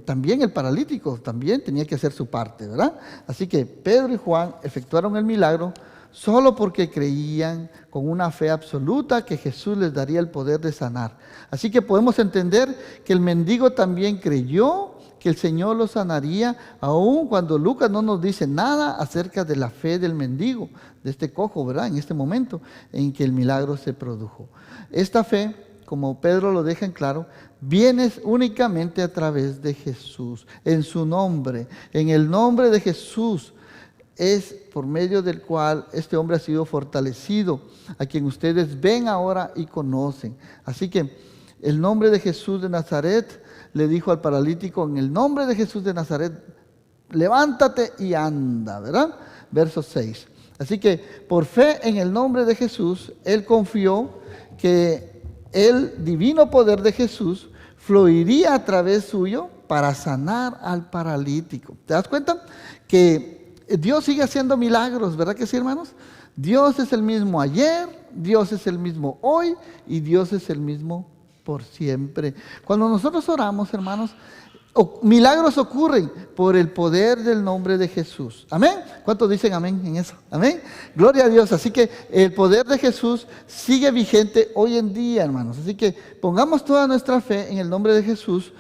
también el paralítico también tenía que hacer su parte, ¿verdad? Así que Pedro y Juan efectuaron el milagro solo porque creían con una fe absoluta que Jesús les daría el poder de sanar. Así que podemos entender que el mendigo también creyó que el Señor lo sanaría, aun cuando Lucas no nos dice nada acerca de la fe del mendigo, de este cojo, ¿verdad? En este momento en que el milagro se produjo. Esta fe, como Pedro lo deja en claro, viene únicamente a través de Jesús, en su nombre, en el nombre de Jesús, es por medio del cual este hombre ha sido fortalecido, a quien ustedes ven ahora y conocen. Así que el nombre de Jesús de Nazaret le dijo al paralítico, en el nombre de Jesús de Nazaret, levántate y anda, ¿verdad? Verso 6. Así que por fe en el nombre de Jesús, él confió que el divino poder de Jesús fluiría a través suyo para sanar al paralítico. ¿Te das cuenta? Que Dios sigue haciendo milagros, ¿verdad que sí, hermanos? Dios es el mismo ayer, Dios es el mismo hoy y Dios es el mismo por siempre. Cuando nosotros oramos, hermanos, milagros ocurren por el poder del nombre de Jesús. ¿Amén? ¿Cuántos dicen amén en eso? ¿Amén? Gloria a Dios. Así que el poder de Jesús sigue vigente hoy en día, hermanos. Así que pongamos toda nuestra fe en el nombre de Jesús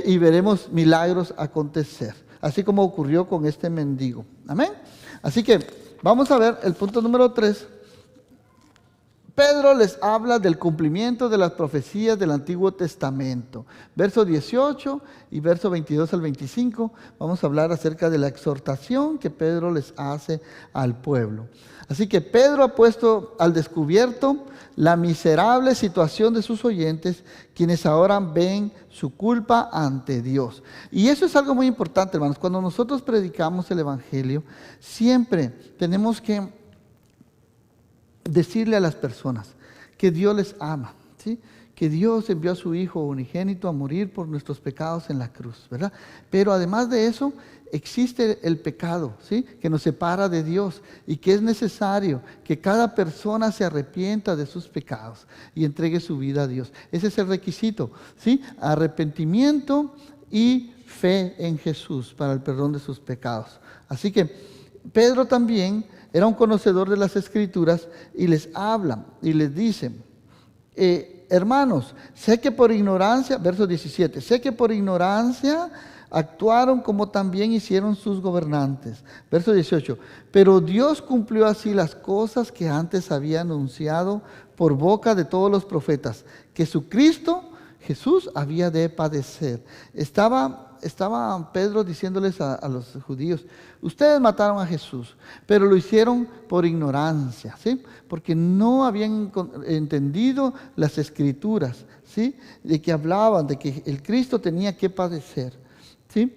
y veremos milagros acontecer. Así como ocurrió con este mendigo. Amén. Así que vamos a ver el punto número 3. Pedro les habla del cumplimiento de las profecías del Antiguo Testamento. Verso 18 y verso 22 al 25, vamos a hablar acerca de la exhortación que Pedro les hace al pueblo. Así que Pedro ha puesto al descubierto la miserable situación de sus oyentes, quienes ahora ven su culpa ante Dios. Y eso es algo muy importante, hermanos. Cuando nosotros predicamos el Evangelio, siempre tenemos que decirle a las personas que Dios les ama, ¿sí? Que Dios envió a su Hijo unigénito a morir por nuestros pecados en la cruz, ¿verdad? Pero además de eso, existe el pecado, ¿sí? Que nos separa de Dios y que es necesario que cada persona se arrepienta de sus pecados y entregue su vida a Dios. Ese es el requisito, ¿sí? Arrepentimiento y fe en Jesús para el perdón de sus pecados. Así que Pedro también era un conocedor de las Escrituras y les habla y les dice, hermanos, sé que por ignorancia, verso 17, sé que por ignorancia actuaron como también hicieron sus gobernantes. Verso 18, pero Dios cumplió así las cosas que antes había anunciado por boca de todos los profetas, que su Cristo, Jesús, había de padecer. Estaba Pedro diciéndoles a los judíos, ustedes mataron a Jesús, pero lo hicieron por ignorancia, ¿sí? Porque no habían entendido las Escrituras, ¿sí? De que hablaban, de que el Cristo tenía que padecer, ¿sí?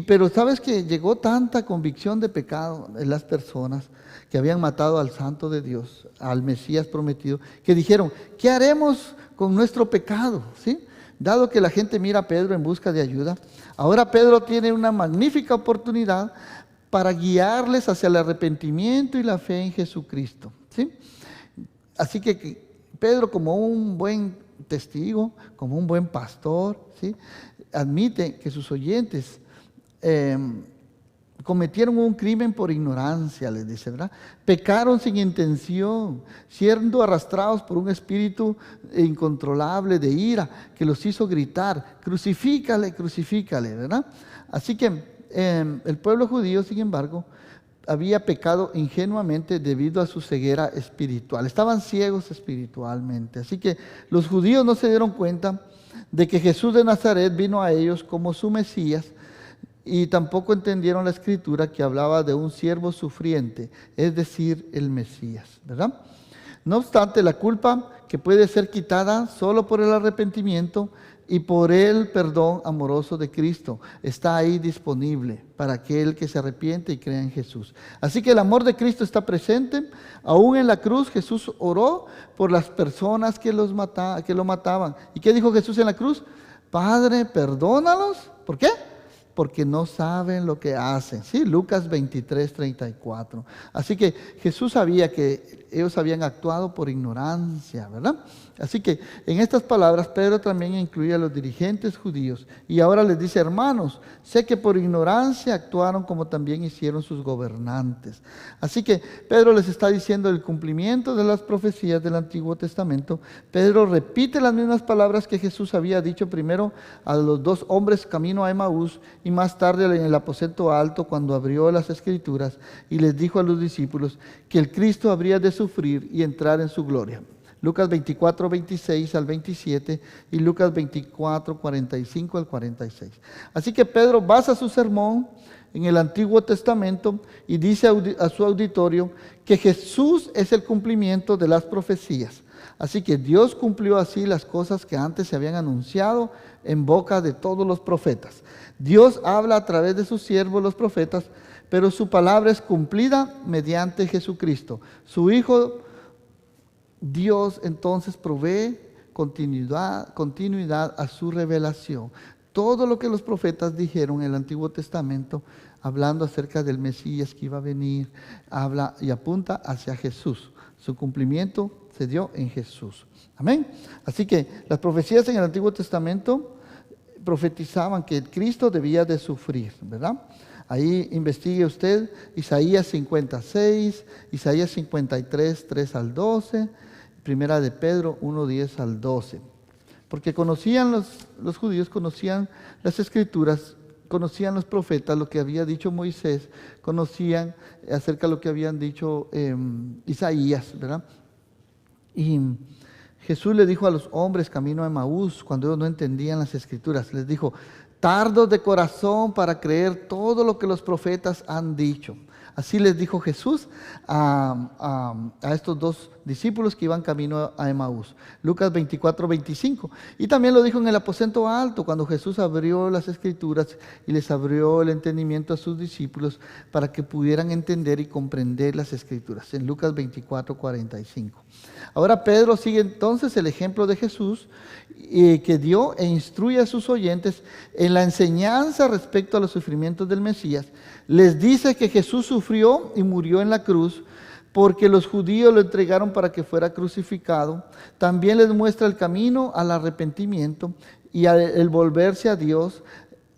Pero sabes que llegó tanta convicción de pecado en las personas que habían matado al Santo de Dios, al Mesías prometido, que dijeron, ¿qué haremos con nuestro pecado? ¿Sí? Dado que la gente mira a Pedro en busca de ayuda, ahora Pedro tiene una magnífica oportunidad para guiarles hacia el arrepentimiento y la fe en Jesucristo, ¿sí? Así que Pedro, como un buen testigo, como un buen pastor, ¿sí? Admite que sus oyentes cometieron un crimen por ignorancia, les dice, ¿verdad? Pecaron sin intención, siendo arrastrados por un espíritu incontrolable de ira que los hizo gritar, crucifícale, crucifícale, ¿verdad? Así que el pueblo judío, sin embargo, había pecado ingenuamente debido a su ceguera espiritual. Estaban ciegos espiritualmente. Así que los judíos no se dieron cuenta de que Jesús de Nazaret vino a ellos como su Mesías, y tampoco entendieron la Escritura que hablaba de un siervo sufriente, es decir, el Mesías, ¿verdad? No obstante, la culpa que puede ser quitada solo por el arrepentimiento y por el perdón amoroso de Cristo. Está ahí disponible para aquel que se arrepiente y crea en Jesús. Así que el amor de Cristo está presente. Aún en la cruz Jesús oró por las personas que lo mataban. ¿Y qué dijo Jesús en la cruz? Padre, perdónalos. ¿Por qué? Porque no saben lo que hacen. Sí, Lucas 23:34. Así que Jesús sabía que ellos habían actuado por ignorancia, ¿verdad? Así que en estas palabras Pedro también incluye a los dirigentes judíos. Y ahora les dice: hermanos, sé que por ignorancia actuaron como también hicieron sus gobernantes. Así que Pedro les está diciendo el cumplimiento de las profecías del Antiguo Testamento. Pedro repite las mismas palabras que Jesús había dicho primero a los dos hombres camino a Emaús, y más tarde en el aposento alto, cuando abrió las Escrituras y les dijo a los discípulos que el Cristo habría de sufrir y entrar en su gloria. Lucas 24:26 al 27 y Lucas 24:45 al 46. Así que Pedro basa su sermón en el Antiguo Testamento y dice a su auditorio que Jesús es el cumplimiento de las profecías. Así que Dios cumplió así las cosas que antes se habían anunciado en boca de todos los profetas. Dios habla a través de sus siervos los profetas, pero su palabra es cumplida mediante Jesucristo, su Hijo. Dios entonces provee continuidad a su revelación. Todo lo que los profetas dijeron en el Antiguo Testamento, hablando acerca del Mesías que iba a venir, habla y apunta hacia Jesús. Su cumplimiento se dio en Jesús. Amén. Así que las profecías en el Antiguo Testamento profetizaban que el Cristo debía de sufrir, ¿verdad? Ahí investigue usted Isaías 56, Isaías 53, 3 al 12, Primera de Pedro 1, 10 al 12. Porque conocían los judíos, conocían las Escrituras, conocían los profetas, lo que había dicho Moisés, conocían acerca de lo que habían dicho Isaías, ¿verdad? Y Jesús le dijo a los hombres camino a Emaús, cuando ellos no entendían las Escrituras, les dijo: tardos de corazón para creer todo lo que los profetas han dicho. Así les dijo Jesús a estos dos discípulos que iban camino a Emaús. Lucas 24:25. Y también lo dijo en el aposento alto, cuando Jesús abrió las Escrituras y les abrió el entendimiento a sus discípulos para que pudieran entender y comprender las Escrituras. En Lucas 24:45. Ahora Pedro sigue entonces el ejemplo de Jesús que dio e instruye a sus oyentes en la enseñanza respecto a los sufrimientos del Mesías. Les dice que Jesús sufrió y murió en la cruz porque los judíos lo entregaron para que fuera crucificado. También les muestra el camino al arrepentimiento, y el volverse a Dios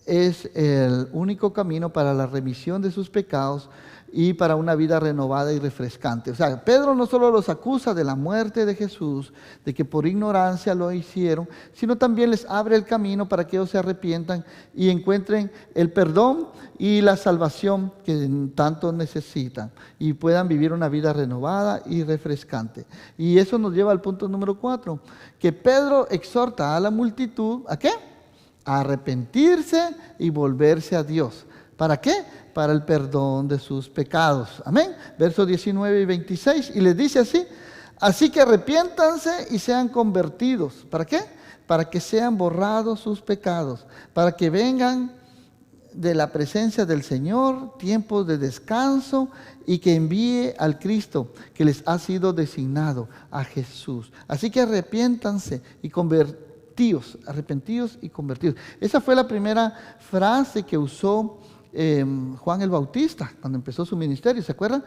es el único camino para la remisión de sus pecados y para una vida renovada y refrescante. O sea, Pedro no solo los acusa de la muerte de Jesús, de que por ignorancia lo hicieron, sino también les abre el camino para que ellos se arrepientan y encuentren el perdón y la salvación que tanto necesitan y puedan vivir una vida renovada y refrescante. Y eso nos lleva al punto número 4, que Pedro exhorta a la multitud, ¿a qué? A arrepentirse y volverse a Dios. ¿Para qué? Para el perdón de sus pecados. Amén. Versos 19 y 26. Y les dice así: así que arrepiéntanse y sean convertidos. ¿Para qué? Para que sean borrados sus pecados, para que vengan de la presencia del Señor tiempos de descanso, y que envíe al Cristo que les ha sido designado, a Jesús. Así que arrepiéntanse y convertidos, arrepentidos y convertidos. Esa fue la primera frase que usó Juan el Bautista cuando empezó su ministerio. ¿Se acuerdan?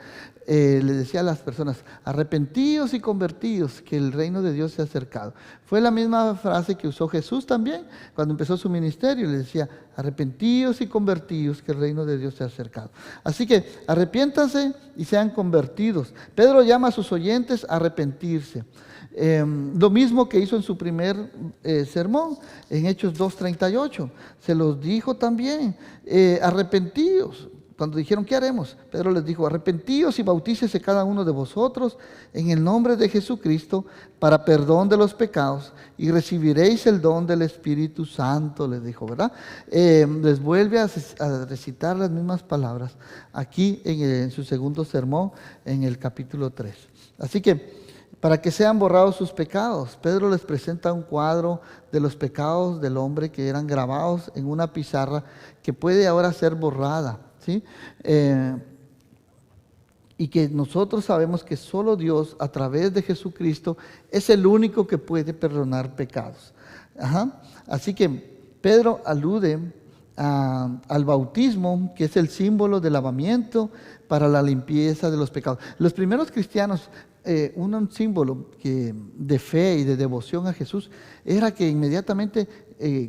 Le decía a las personas: arrepentidos y convertidos, que el reino de Dios se ha acercado. Fue la misma frase que usó Jesús también cuando empezó su ministerio. Le decía: arrepentidos y convertidos, que el reino de Dios se ha acercado. Así que arrepiéntanse y sean convertidos. Pedro llama a sus oyentes a arrepentirse. Lo mismo que hizo en su primer sermón, en Hechos 2:38. Se los dijo también: arrepentíos. Cuando dijeron: ¿qué haremos? Pedro les dijo: arrepentíos y bautícese cada uno de vosotros en el nombre de Jesucristo para perdón de los pecados, y recibiréis el don del Espíritu Santo, les dijo, ¿verdad? Les vuelve a recitar las mismas palabras aquí en su segundo sermón, en el capítulo 3. Así que para que sean borrados sus pecados. Pedro les presenta un cuadro de los pecados del hombre que eran grabados en una pizarra que puede ahora ser borrada, ¿sí? Y que nosotros sabemos que solo Dios, a través de Jesucristo, es el único que puede perdonar pecados. Ajá. Así que Pedro alude al bautismo, que es el símbolo del lavamiento para la limpieza de los pecados. Los primeros cristianos, un símbolo de fe y de devoción a Jesús era que inmediatamente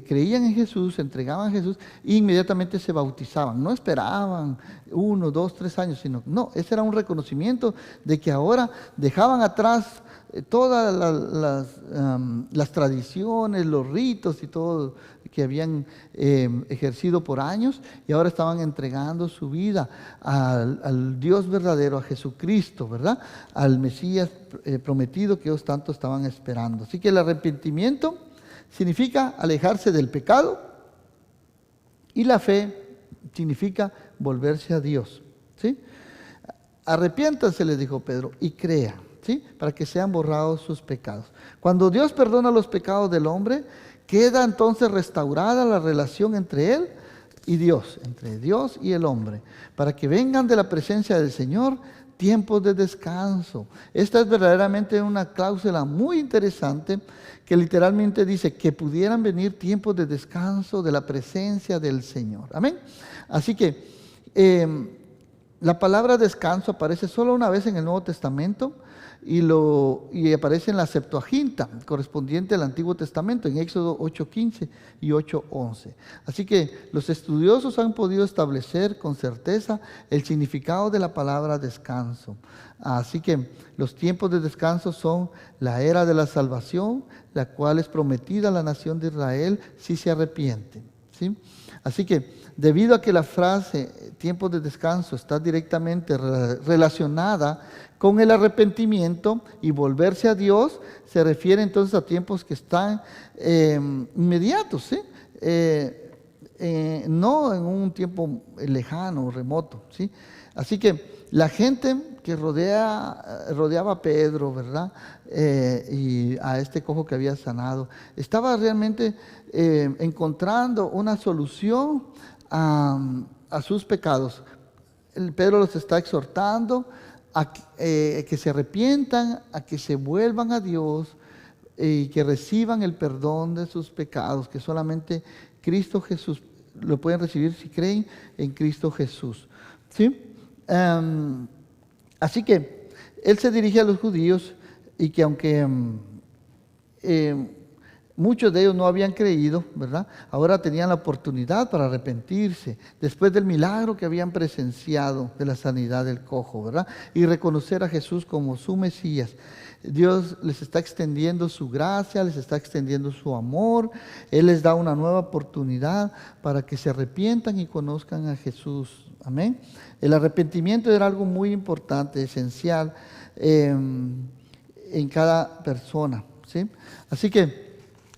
creían en Jesús, se entregaban a Jesús e inmediatamente se bautizaban. No esperaban 1, 2, 3 años, sino no, ese era un reconocimiento de que ahora dejaban atrás todas las tradiciones, los ritos y todo que habían ejercido por años, y ahora estaban entregando su vida al Dios verdadero, a Jesucristo, ¿verdad? Al Mesías prometido que ellos tanto estaban esperando. Así que el arrepentimiento significa alejarse del pecado, y la fe significa volverse a Dios, ¿sí? Arrepiéntanse, les dijo Pedro, y crean, ¿sí? Para que sean borrados sus pecados. Cuando Dios perdona los pecados del hombre, queda entonces restaurada la relación entre él y Dios, entre Dios y el hombre, para que vengan de la presencia del Señor tiempos de descanso. Esta es verdaderamente una cláusula muy interesante que literalmente dice que pudieran venir tiempos de descanso de la presencia del Señor. Amén. Así que la palabra descanso aparece solo una vez en el Nuevo Testamento y aparece en la Septuaginta, correspondiente al Antiguo Testamento, en Éxodo 8:15 y 8:11. Así que los estudiosos han podido establecer con certeza el significado de la palabra descanso. Así que los tiempos de descanso son la era de la salvación, la cual es prometida a la nación de Israel si se arrepienten, ¿sí? Así que debido a que la frase tiempos de descanso está directamente relacionada con el arrepentimiento y volverse a Dios, se refiere entonces a tiempos que están inmediatos, ¿sí? No en un tiempo lejano o remoto, ¿sí? Así que la gente que rodeaba a Pedro, ¿verdad? Y a este cojo que había sanado, estaba realmente encontrando una solución a sus pecados. Pedro los está exhortando a que se arrepientan, a que se vuelvan a Dios y que reciban el perdón de sus pecados, que solamente Cristo Jesús lo pueden recibir si creen en Cristo Jesús, ¿sí? Así que Él se dirige a los judíos y que aunque muchos de ellos no habían creído, ¿verdad? Ahora tenían la oportunidad para arrepentirse después del milagro que habían presenciado de la sanidad del cojo, ¿verdad? Y reconocer a Jesús como su Mesías. Dios les está extendiendo su gracia, les está extendiendo su amor. Él les da una nueva oportunidad para que se arrepientan y conozcan a Jesús. Amén. El arrepentimiento era algo muy importante, esencial en cada persona, ¿sí? Así que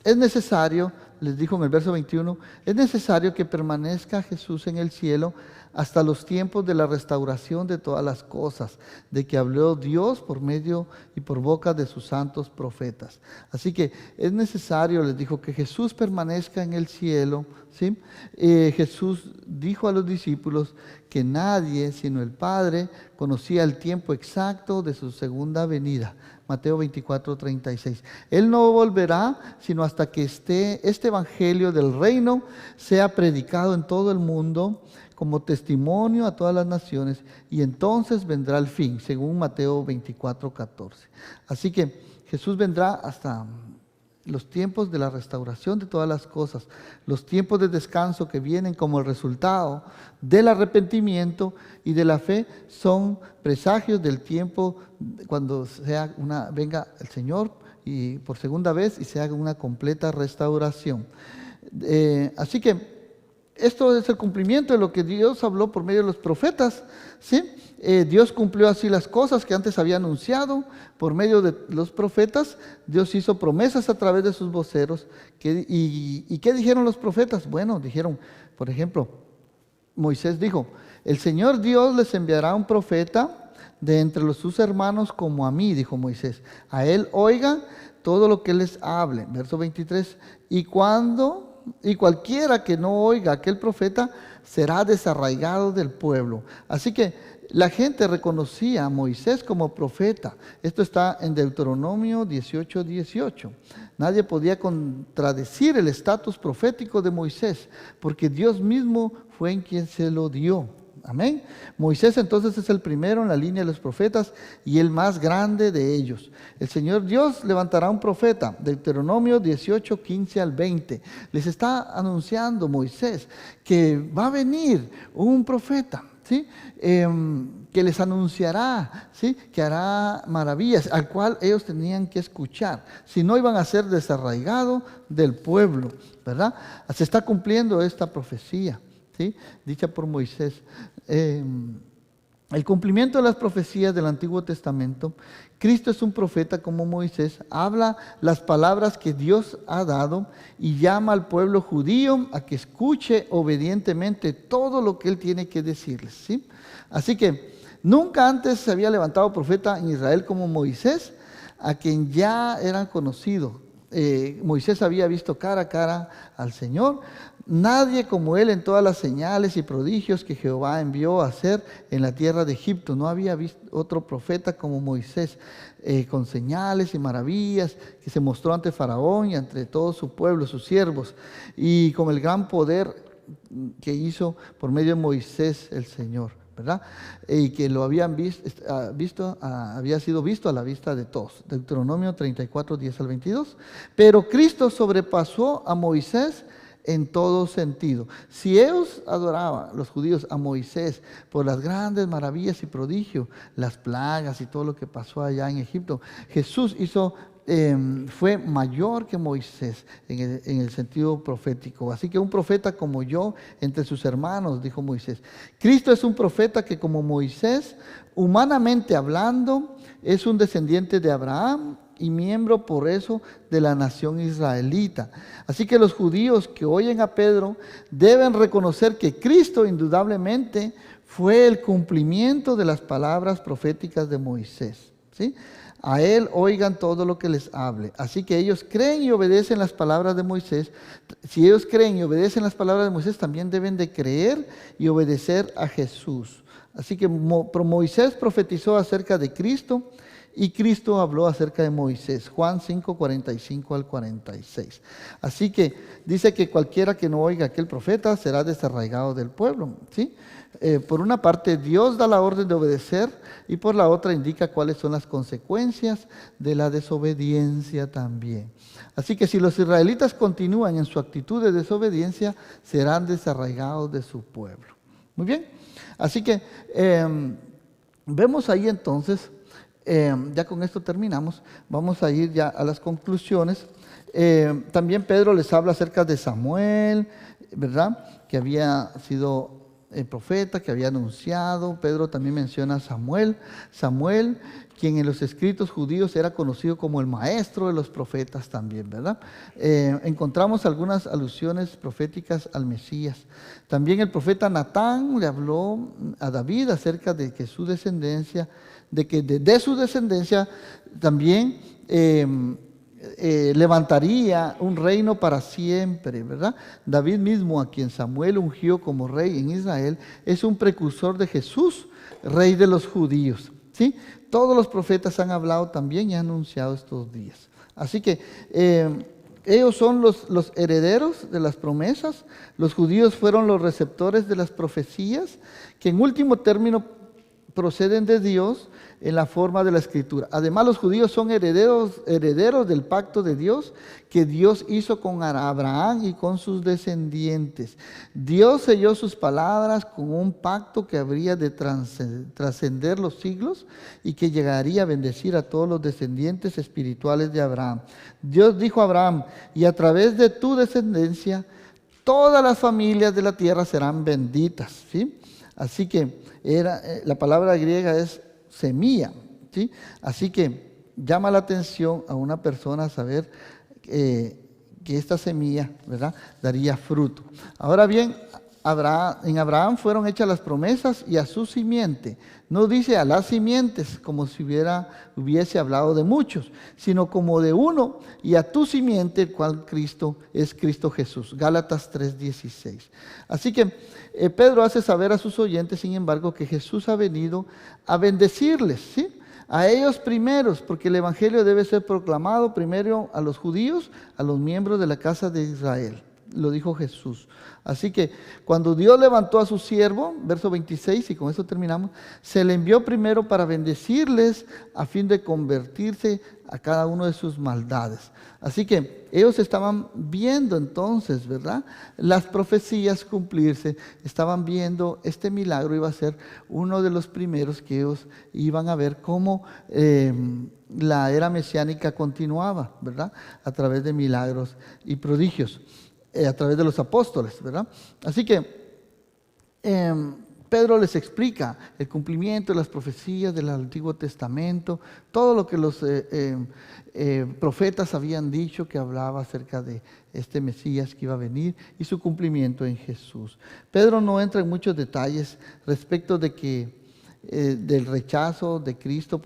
es necesario, les dijo en el verso 21, es necesario que permanezca Jesús en el cielo hasta los tiempos de la restauración de todas las cosas, de que habló Dios por medio y por boca de sus santos profetas. Así que es necesario, les dijo, que Jesús permanezca en el cielo, ¿sí? Jesús dijo a los discípulos que nadie, sino el Padre, conocía el tiempo exacto de su segunda venida. Mateo 24:36. Él no volverá sino hasta que este evangelio del reino sea predicado en todo el mundo como testimonio a todas las naciones, y entonces vendrá el fin, según Mateo 24:14. Así que Jesús vendrá hasta los tiempos de la restauración de todas las cosas, los tiempos de descanso que vienen como el resultado del arrepentimiento y de la fe, son presagios del tiempo cuando venga el Señor y por segunda vez y se haga una completa restauración. Así que esto es el cumplimiento de lo que Dios habló por medio de los profetas, ¿sí? Dios cumplió así las cosas que antes había anunciado por medio de los profetas. Dios hizo promesas a través de sus voceros. ¿Y qué dijeron los profetas? Bueno, dijeron, por ejemplo, Moisés dijo, el Señor Dios les enviará un profeta de entre sus hermanos como a mí, dijo Moisés. A él oigan todo lo que les hable. Verso 23. Y cualquiera que no oiga a aquel profeta será desarraigado del pueblo. Así que la gente reconocía a Moisés como profeta. Esto está en Deuteronomio 18:18. Nadie podía contradecir el estatus profético de Moisés, porque Dios mismo fue en quien se lo dio. Amén. Moisés entonces es el primero en la línea de los profetas y el más grande de ellos. El Señor Dios levantará un profeta. Deuteronomio 18:15 al 20. Les está anunciando Moisés que va a venir un profeta, ¿sí? Que les anunciará, ¿sí? Que hará maravillas, al cual ellos tenían que escuchar. Si no, iban a ser desarraigados del pueblo, ¿verdad? Se está cumpliendo esta profecía, ¿sí? Dicha por Moisés. El cumplimiento de las profecías del Antiguo Testamento. Cristo es un profeta como Moisés, habla las palabras que Dios ha dado y llama al pueblo judío a que escuche obedientemente todo lo que Él tiene que decirles, ¿sí? Así que nunca antes se había levantado profeta en Israel como Moisés, a quien ya eran conocidos. Moisés había visto cara a cara al Señor. Nadie como él en todas las señales y prodigios que Jehová envió a hacer en la tierra de Egipto. No había visto otro profeta como Moisés, con señales y maravillas, que se mostró ante Faraón y ante todo su pueblo, sus siervos, y con el gran poder que hizo por medio de Moisés el Señor, ¿verdad? Y que lo habían había sido visto a la vista de todos. Deuteronomio 34:10 al 22. Pero Cristo sobrepasó a Moisés en todo sentido. Si ellos adoraban, los judíos, a Moisés por las grandes maravillas y prodigios, las plagas y todo lo que pasó allá en Egipto, Jesús fue mayor que Moisés en el sentido profético. Así que un profeta como yo entre sus hermanos, dijo Moisés. Cristo es un profeta que, como Moisés, humanamente hablando, es un descendiente de Abraham y miembro por eso de la nación israelita. Así que los judíos que oyen a Pedro deben reconocer que Cristo indudablemente fue el cumplimiento de las palabras proféticas de Moisés, ¿sí? A él oigan todo lo que les hable. Así que ellos creen y obedecen las palabras de Moisés. Si ellos creen y obedecen las palabras de Moisés, también deben de creer y obedecer a Jesús. Así que Moisés profetizó acerca de Cristo y Cristo habló acerca de Moisés. Juan 5:45 al 46. Así que dice que cualquiera que no oiga a aquel profeta será desarraigado del pueblo, ¿sí? Por una parte, Dios da la orden de obedecer y por la otra indica cuáles son las consecuencias de la desobediencia también. Así que si los israelitas continúan en su actitud de desobediencia, serán desarraigados de su pueblo. Muy bien. Así que vemos ahí entonces, ya con esto terminamos, vamos a ir ya a las conclusiones. También Pedro les habla acerca de Samuel, ¿verdad? Que había sido el profeta, que había anunciado. Pedro también menciona a Samuel, quien en los escritos judíos era conocido como el maestro de los profetas también, ¿verdad? Encontramos algunas alusiones proféticas al Mesías. También el profeta Natán le habló a David acerca de que su descendencia, de su descendencia también levantaría un reino para siempre, ¿verdad? David mismo, a quien Samuel ungió como rey en Israel, es un precursor de Jesús, rey de los judíos, ¿sí? Todos los profetas han hablado también y han anunciado estos días. Así que ellos son los herederos de las promesas. Los judíos fueron los receptores de las profecías, que en último término proceden de Dios en la forma de la Escritura. Además, los judíos son herederos del pacto de Dios que Dios hizo con Abraham y con sus descendientes. Dios selló sus palabras con un pacto que habría de trascender los siglos y que llegaría a bendecir a todos los descendientes espirituales de Abraham. Dios dijo a Abraham: y a través de tu descendencia todas las familias de la tierra serán benditas, ¿sí? Así que la palabra griega es semilla, ¿sí? Así que llama la atención a una persona saber que esta semilla, ¿verdad?, daría fruto. Ahora bien, en Abraham fueron hechas las promesas y a su simiente. No dice a las simientes como si hubiese hablado de muchos, sino como de uno y a tu simiente, el cual es Cristo Jesús. Gálatas 3:16. Así que Pedro hace saber a sus oyentes, sin embargo, que Jesús ha venido a bendecirles, ¿sí? A ellos primeros, porque el Evangelio debe ser proclamado primero a los judíos, a los miembros de la casa de Israel. Lo dijo Jesús. Así que cuando Dios levantó a su siervo, verso 26, y con eso terminamos, se le envió primero para bendecirles a fin de convertirse a cada uno de sus maldades. Así que ellos estaban viendo entonces, ¿verdad?, las profecías cumplirse, estaban viendo este milagro, iba a ser uno de los primeros que ellos iban a ver cómo la era mesiánica continuaba, ¿verdad?, a través de milagros y prodigios. A través de los apóstoles, ¿verdad? Así que Pedro les explica el cumplimiento de las profecías del Antiguo Testamento, todo lo que los profetas habían dicho que hablaba acerca de este Mesías que iba a venir y su cumplimiento en Jesús. Pedro no entra en muchos detalles respecto de que del rechazo de Cristo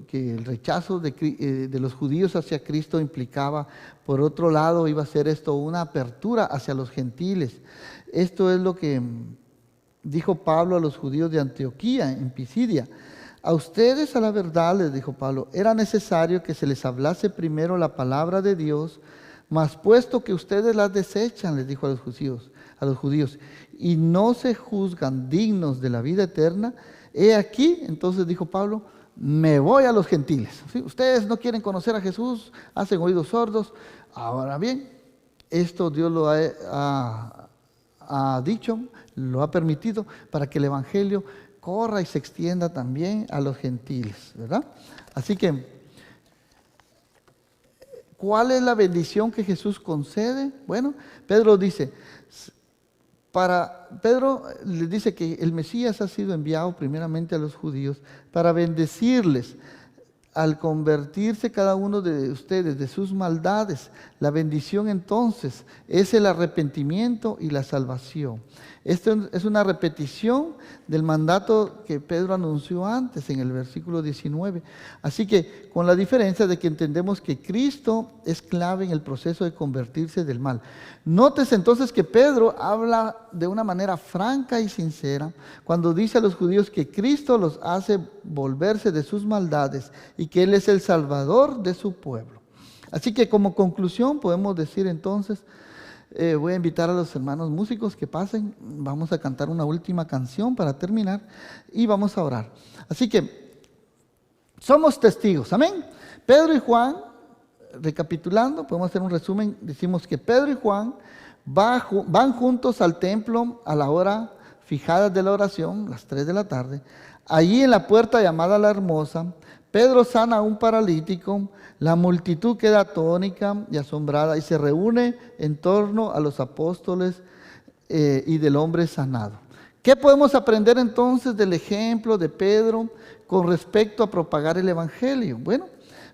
que el rechazo de los judíos hacia Cristo implicaba, por otro lado, iba a ser esto una apertura hacia los gentiles. Esto es lo que dijo Pablo a los judíos de Antioquía, en Pisidia. A ustedes, a la verdad, les dijo Pablo, era necesario que se les hablase primero la palabra de Dios, mas puesto que ustedes la desechan, les dijo a los judíos, y no se juzgan dignos de la vida eterna, he aquí, entonces dijo Pablo, me voy a los gentiles. ¿Sí? Ustedes no quieren conocer a Jesús, hacen oídos sordos. Ahora bien, esto Dios lo ha dicho, lo ha permitido para que el Evangelio corra y se extienda también a los gentiles, ¿verdad? Así que, ¿cuál es la bendición que Jesús concede? Bueno, Pedro le dice que el Mesías ha sido enviado primeramente a los judíos para bendecirles al convertirse cada uno de ustedes de sus maldades. La bendición entonces es el arrepentimiento y la salvación. Esto es una repetición del mandato que Pedro anunció antes en el versículo 19. Así que con la diferencia de que entendemos que Cristo es clave en el proceso de convertirse del mal. Nótese entonces que Pedro habla de una manera franca y sincera cuando dice a los judíos que Cristo los hace volverse de sus maldades y que Él es el Salvador de su pueblo. Así que como conclusión podemos decir entonces, voy a invitar a los hermanos músicos que pasen, vamos a cantar una última canción para terminar y vamos a orar. Así que somos testigos, amén. Pedro y Juan, recapitulando, podemos hacer un resumen, decimos que Pedro y Juan van juntos al templo a la hora fijada de la oración, las 3 de la tarde. Allí en la puerta llamada La Hermosa, Pedro sana a un paralítico, la multitud queda atónica y asombrada y se reúne en torno a los apóstoles y del hombre sanado. ¿Qué podemos aprender entonces del ejemplo de Pedro con respecto a propagar el Evangelio? Bueno,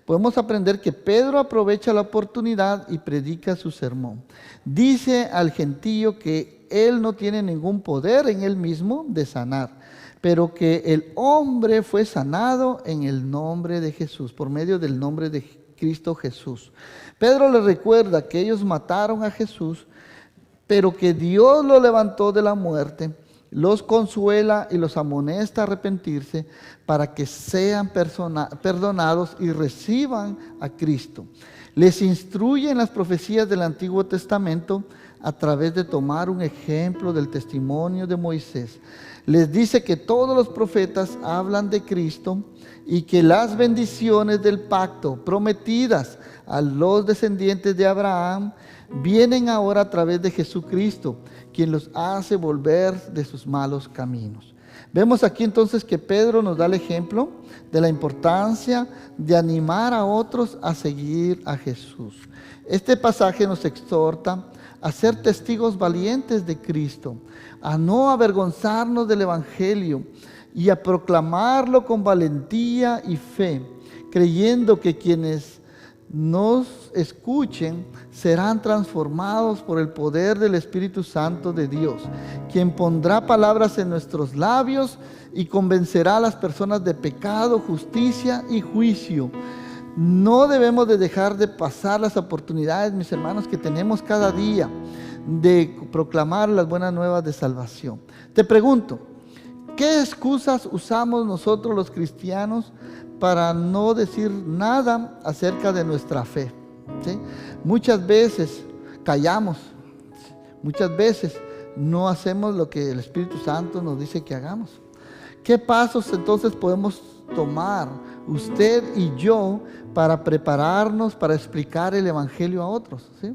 podemos aprender que Pedro aprovecha la oportunidad y predica su sermón. Dice al gentío que él no tiene ningún poder en él mismo de sanar, pero que el hombre fue sanado en el nombre de Jesús, por medio del nombre de Cristo Jesús. Pedro le recuerda que ellos mataron a Jesús, pero que Dios lo levantó de la muerte, los consuela y los amonesta a arrepentirse para que sean perdonados y reciban a Cristo. Les instruye en las profecías del Antiguo Testamento a través de tomar un ejemplo del testimonio de Moisés. Les dice que todos los profetas hablan de Cristo y que las bendiciones del pacto prometidas a los descendientes de Abraham vienen ahora a través de Jesucristo, quien los hace volver de sus malos caminos. Vemos aquí entonces que Pedro nos da el ejemplo de la importancia de animar a otros a seguir a Jesús. Este pasaje nos exhorta a ser testigos valientes de Cristo, a no avergonzarnos del Evangelio y a proclamarlo con valentía y fe, creyendo que quienes nos escuchen serán transformados por el poder del Espíritu Santo de Dios, quien pondrá palabras en nuestros labios y convencerá a las personas de pecado, justicia y juicio. No debemos de dejar de pasar las oportunidades, mis hermanos, que tenemos cada día de proclamar las buenas nuevas de salvación. Te pregunto, ¿qué excusas usamos nosotros los cristianos para no decir nada acerca de nuestra fe? ¿Sí? Muchas veces callamos, muchas veces no hacemos lo que el Espíritu Santo nos dice que hagamos. ¿Qué pasos entonces podemos tomar usted y yo para prepararnos para explicar el Evangelio a otros? ¿Sí?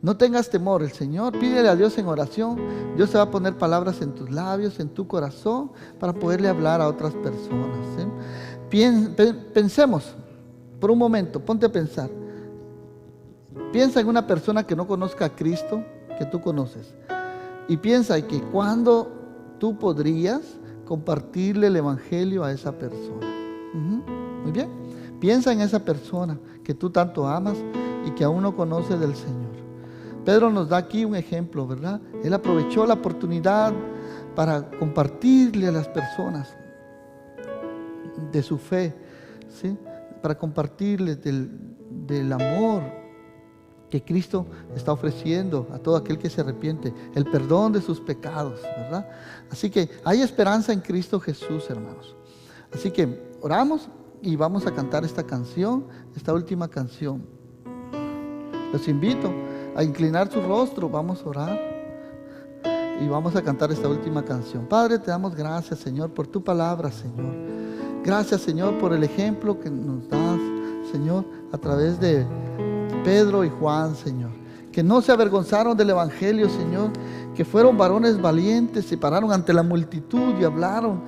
No tengas temor, el Señor, pídele a Dios en oración. Dios te va a poner palabras en tus labios, en tu corazón, para poderle hablar a otras personas. ¿Sí? Pensemos por un momento, ponte a pensar. Piensa en una persona que no conozca a Cristo, que tú conoces. Y piensa que cuando tú podrías compartirle el Evangelio a esa persona. Muy bien. Piensa en esa persona que tú tanto amas y que aún no conoce del Señor. Pedro nos da aquí un ejemplo, ¿verdad? Él aprovechó la oportunidad para compartirle a las personas de su fe, ¿sí? Para compartirles del amor que Cristo está ofreciendo a todo aquel que se arrepiente, el perdón de sus pecados, ¿verdad? Así que hay esperanza en Cristo Jesús, hermanos. Así que oramos y vamos a cantar esta canción, esta última canción. Los invito a inclinar su rostro, vamos a orar y vamos a cantar esta última canción. Padre, te damos gracias, Señor, por tu palabra, Señor. Gracias, Señor, por el ejemplo que nos das, Señor, a través de Pedro y Juan, Señor, que no se avergonzaron del Evangelio, Señor, que fueron varones valientes, se pararon ante la multitud y hablaron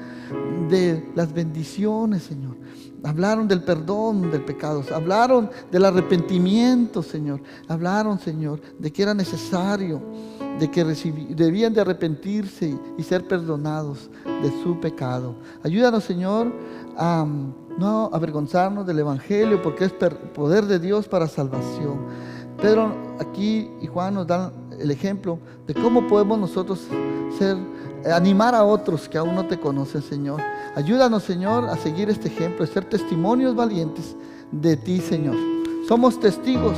de las bendiciones, Señor. Hablaron del perdón de pecados, hablaron del arrepentimiento, Señor. Hablaron, Señor, de que era necesario, de que debían de arrepentirse y ser perdonados de su pecado. Ayúdanos, Señor, a no avergonzarnos del Evangelio, porque es poder de Dios para salvación. Pedro aquí y Juan nos dan el ejemplo de cómo podemos nosotros animar a otros que aún no te conocen, Señor. Ayúdanos, Señor, a seguir este ejemplo, a ser testimonios valientes de ti, Señor. Somos testigos,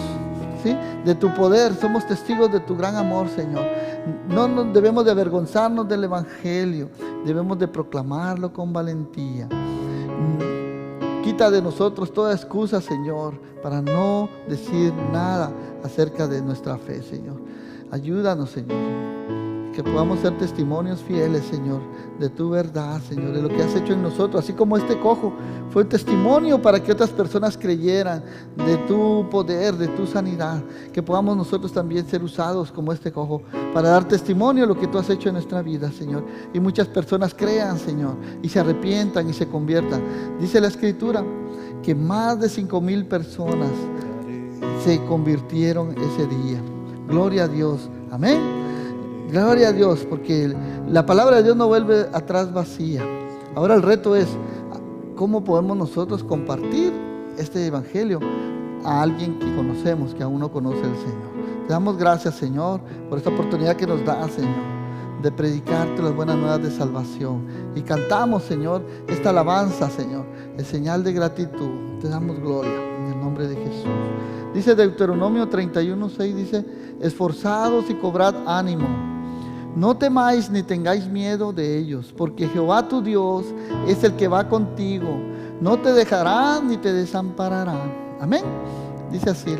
¿sí?, de tu poder, somos testigos de tu gran amor, Señor. No nos debemos de avergonzarnos del Evangelio, debemos de proclamarlo con valentía. Quita de nosotros toda excusa, Señor, para no decir nada acerca de nuestra fe, Señor. Ayúdanos, Señor, que podamos ser testimonios fieles, Señor, de tu verdad, Señor, de lo que has hecho en nosotros, así como este cojo fue un testimonio para que otras personas creyeran de tu poder, de tu sanidad. Que podamos nosotros también ser usados como este cojo para dar testimonio de lo que tú has hecho en nuestra vida, Señor, y muchas personas crean, Señor, y se arrepientan y se conviertan. Dice la Escritura que más de 5,000 personas se convirtieron ese día. Gloria a Dios, amén. Gloria a Dios, porque la palabra de Dios no vuelve atrás vacía. Ahora el reto es, ¿cómo podemos nosotros compartir este Evangelio a alguien que conocemos, que aún no conoce al Señor? Te damos gracias, Señor, por esta oportunidad que nos da, Señor, de predicarte las buenas nuevas de salvación. Y cantamos, Señor, esta alabanza, Señor, en señal de gratitud. Te damos gloria en el nombre de Jesús. Dice Deuteronomio 31:6, dice: esforzados y cobrad ánimo. No temáis ni tengáis miedo de ellos, porque Jehová tu Dios es el que va contigo. No te dejará ni te desamparará. Amén. Dice así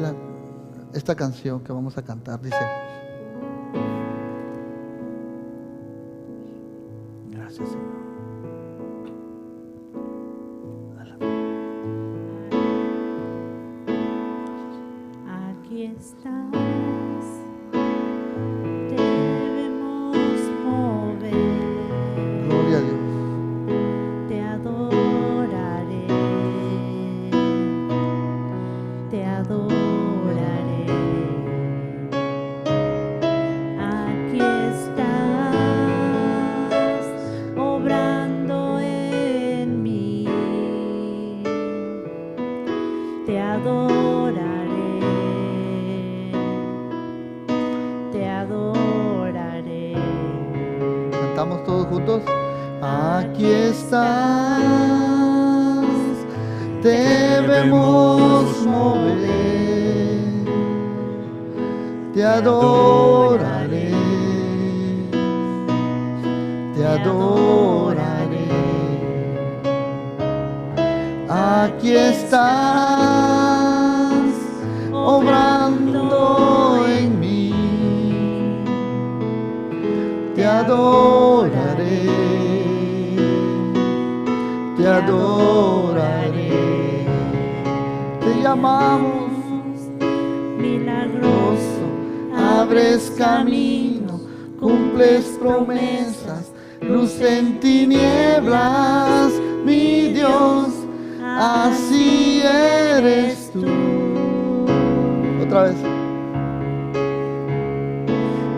esta canción que vamos a cantar. Dice: gracias, Señor. Aquí estás. Te adoraré. todos juntos. Aquí estás, debemos mover, te adoraré, te adoraré. Aquí estás, obrando en mí, te adoraré, te adoraré. Te llamamos milagroso, abres camino, cumples promesas, luz en tinieblas, mi Dios, así eres tú. Otra vez.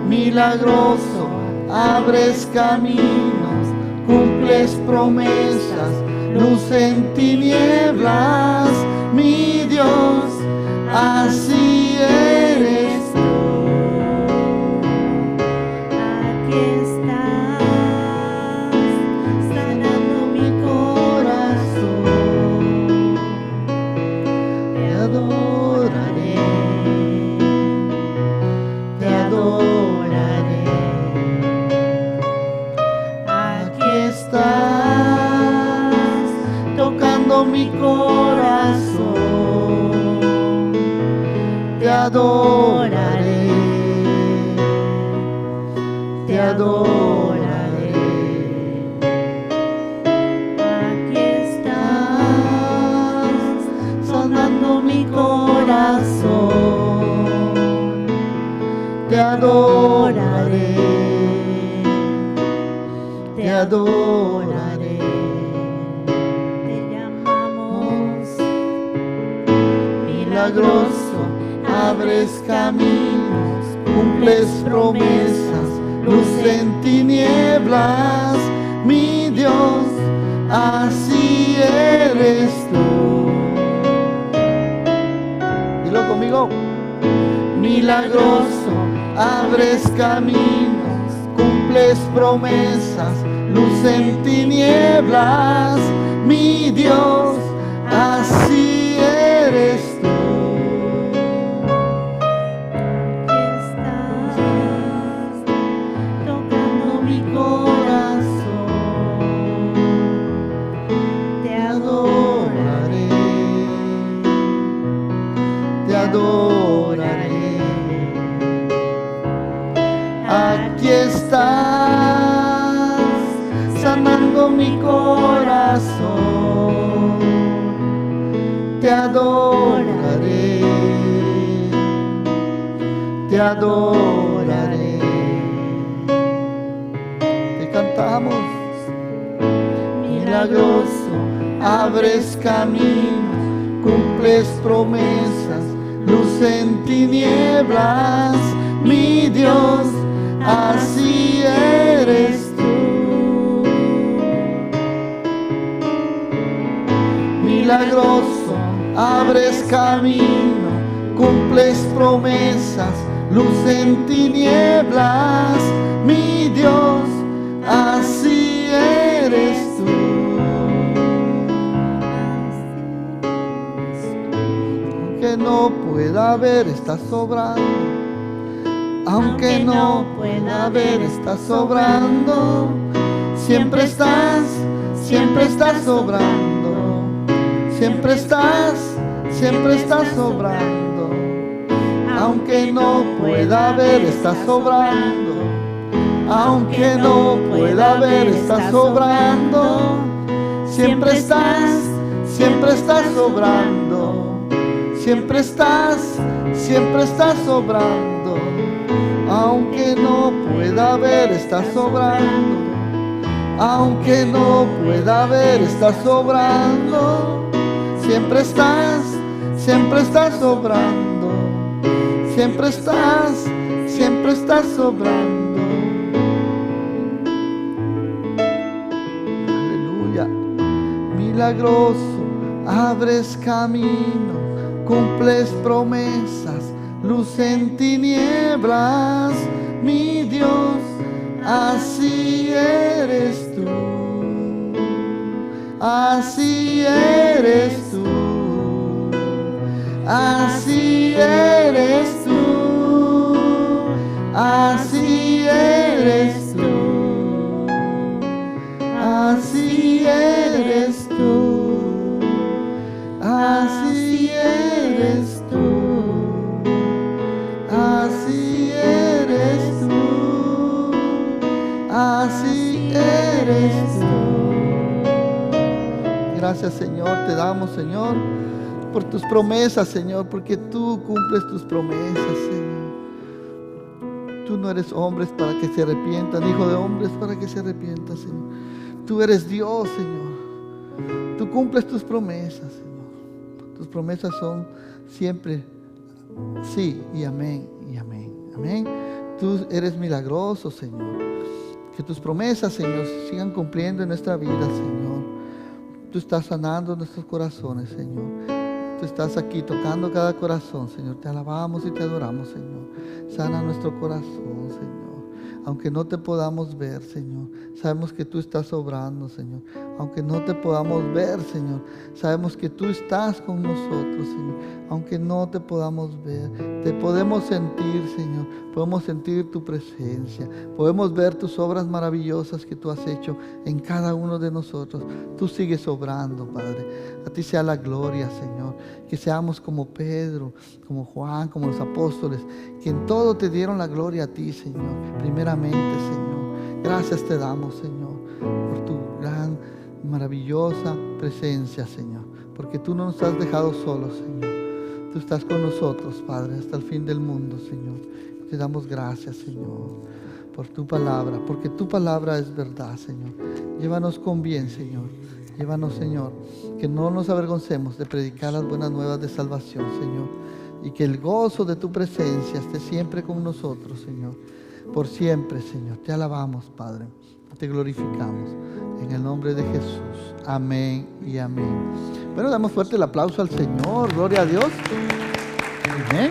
Milagroso, abres caminos, cumples promesas, luz en tinieblas, mi Dios, así eres tú. Aquí estás, sanando mi corazón. Te adoraré, te adoraré. Aquí estás, tocando mi corazón. Te adoraré, te adoraré. Aquí estás, Sanando mi corazón, te adoraré, te adoraré. te llamamos Milagroso, abres caminos, cumples promesas, luz en tinieblas, mi Dios, así eres tú. Dilo conmigo. Milagroso, abres caminos, cumples promesas, luz en tinieblas, mi Dios, así eres tú. Estás tocando mi corazón, te Adoraré, te adoraré. Aquí estás, sanando mi corazón, te adoraré, te adoraré. Te cantamos. Milagroso, abres caminos, cumples promesas, luz en tinieblas, mi Dios, así eres tú. Milagroso, abres camino, cumples promesas, luz en tinieblas, mi Dios, así eres tú. Aunque no pueda ver, estás sobrando. Aunque no pueda ver, estás sobrando. Siempre estás sobrando. Siempre estás sobrando. Aunque no pueda ver, estás sobrando. Aunque no pueda ver, estás sobrando. Siempre estás sobrando. Siempre estás sobrando. Aunque no pueda ver, estás sobrando. Aunque no pueda ver, estás sobrando. Siempre estás sobrando. Siempre estás sobrando. Aleluya. Milagroso, abres camino, cumples promesas, luz en tinieblas, mi Dios, así eres tú, así eres tú, así eres tú, así eres tú, así eres tú, así eres tú, así eres tú, así eres tú. Gracias, Señor, te damos, Señor, por tus promesas, Señor, porque tú cumples tus promesas, Señor. Tú no eres hombres para que se arrepientan, hijo de hombres para que se arrepientan, Señor. Tú eres Dios, Señor. Tú cumples tus promesas, Señor. Tus promesas son siempre sí y amén y amén. Amén. Tú eres milagroso, Señor. Que tus promesas, Señor, sigan cumpliendo en nuestra vida, Señor. Tú estás sanando nuestros corazones, Señor. Tú estás aquí tocando cada corazón, Señor. Te alabamos y te adoramos, Señor. Sana nuestro corazón, Señor. Aunque no te podamos ver, Señor, sabemos que tú estás obrando, Señor. Aunque no te podamos ver, Señor, sabemos que tú estás con nosotros, Señor. Aunque no te podamos ver, te podemos sentir, Señor. Podemos sentir tu presencia. Podemos ver tus obras maravillosas que tú has hecho en cada uno de nosotros. Tú sigues obrando, Padre. A ti sea la gloria, Señor. Que seamos como Pedro, como Juan, como los apóstoles, que en todo te dieron la gloria a ti, Señor. Primeramente, Señor. Gracias te damos, Señor, por tu gran, maravillosa presencia, Señor. Porque tú no nos has dejado solos, Señor. Tú estás con nosotros, Padre, hasta el fin del mundo, Señor. Te damos gracias, Señor, por tu palabra, porque tu palabra es verdad, Señor. Llévanos con bien, Señor. Llévanos, Señor, que no nos avergoncemos de predicar las buenas nuevas de salvación, Señor. Y que el gozo de tu presencia esté siempre con nosotros, Señor. Por siempre, Señor. Te alabamos, Padre. Te glorificamos. En el nombre de Jesús. Amén y amén. Bueno, damos fuerte el aplauso al Señor. Gloria a Dios. Amén.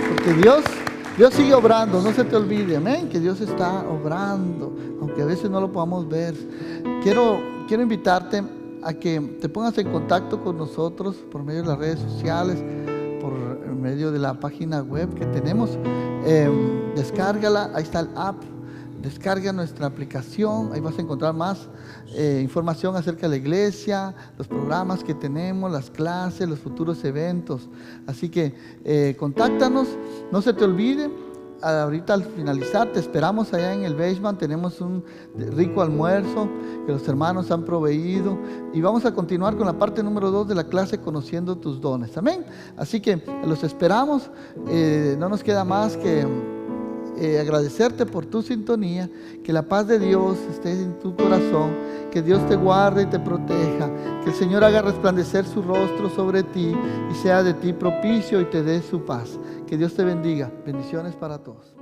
Porque Dios sigue obrando, no se te olvide, amén, que Dios está obrando, aunque a veces no lo podamos ver. Quiero invitarte a que te pongas en contacto con nosotros por medio de las redes sociales, por medio de la página web que tenemos. Descárgala, ahí está el app. Descarga nuestra aplicación, ahí vas a encontrar más información acerca de la iglesia, los programas que tenemos, las clases, los futuros eventos. Así que contáctanos, no se te olvide. Ahorita al finalizar te esperamos allá en el basement, tenemos un rico almuerzo que los hermanos han proveído y vamos a continuar con la parte número 2 de la clase, conociendo tus dones. Amén. Así que los esperamos, no nos queda más que agradecerte por tu sintonía, que la paz de Dios esté en tu corazón, que Dios te guarde y te proteja, que el Señor haga resplandecer su rostro sobre ti y sea de ti propicio y te dé su paz. Que Dios te bendiga. Bendiciones para todos.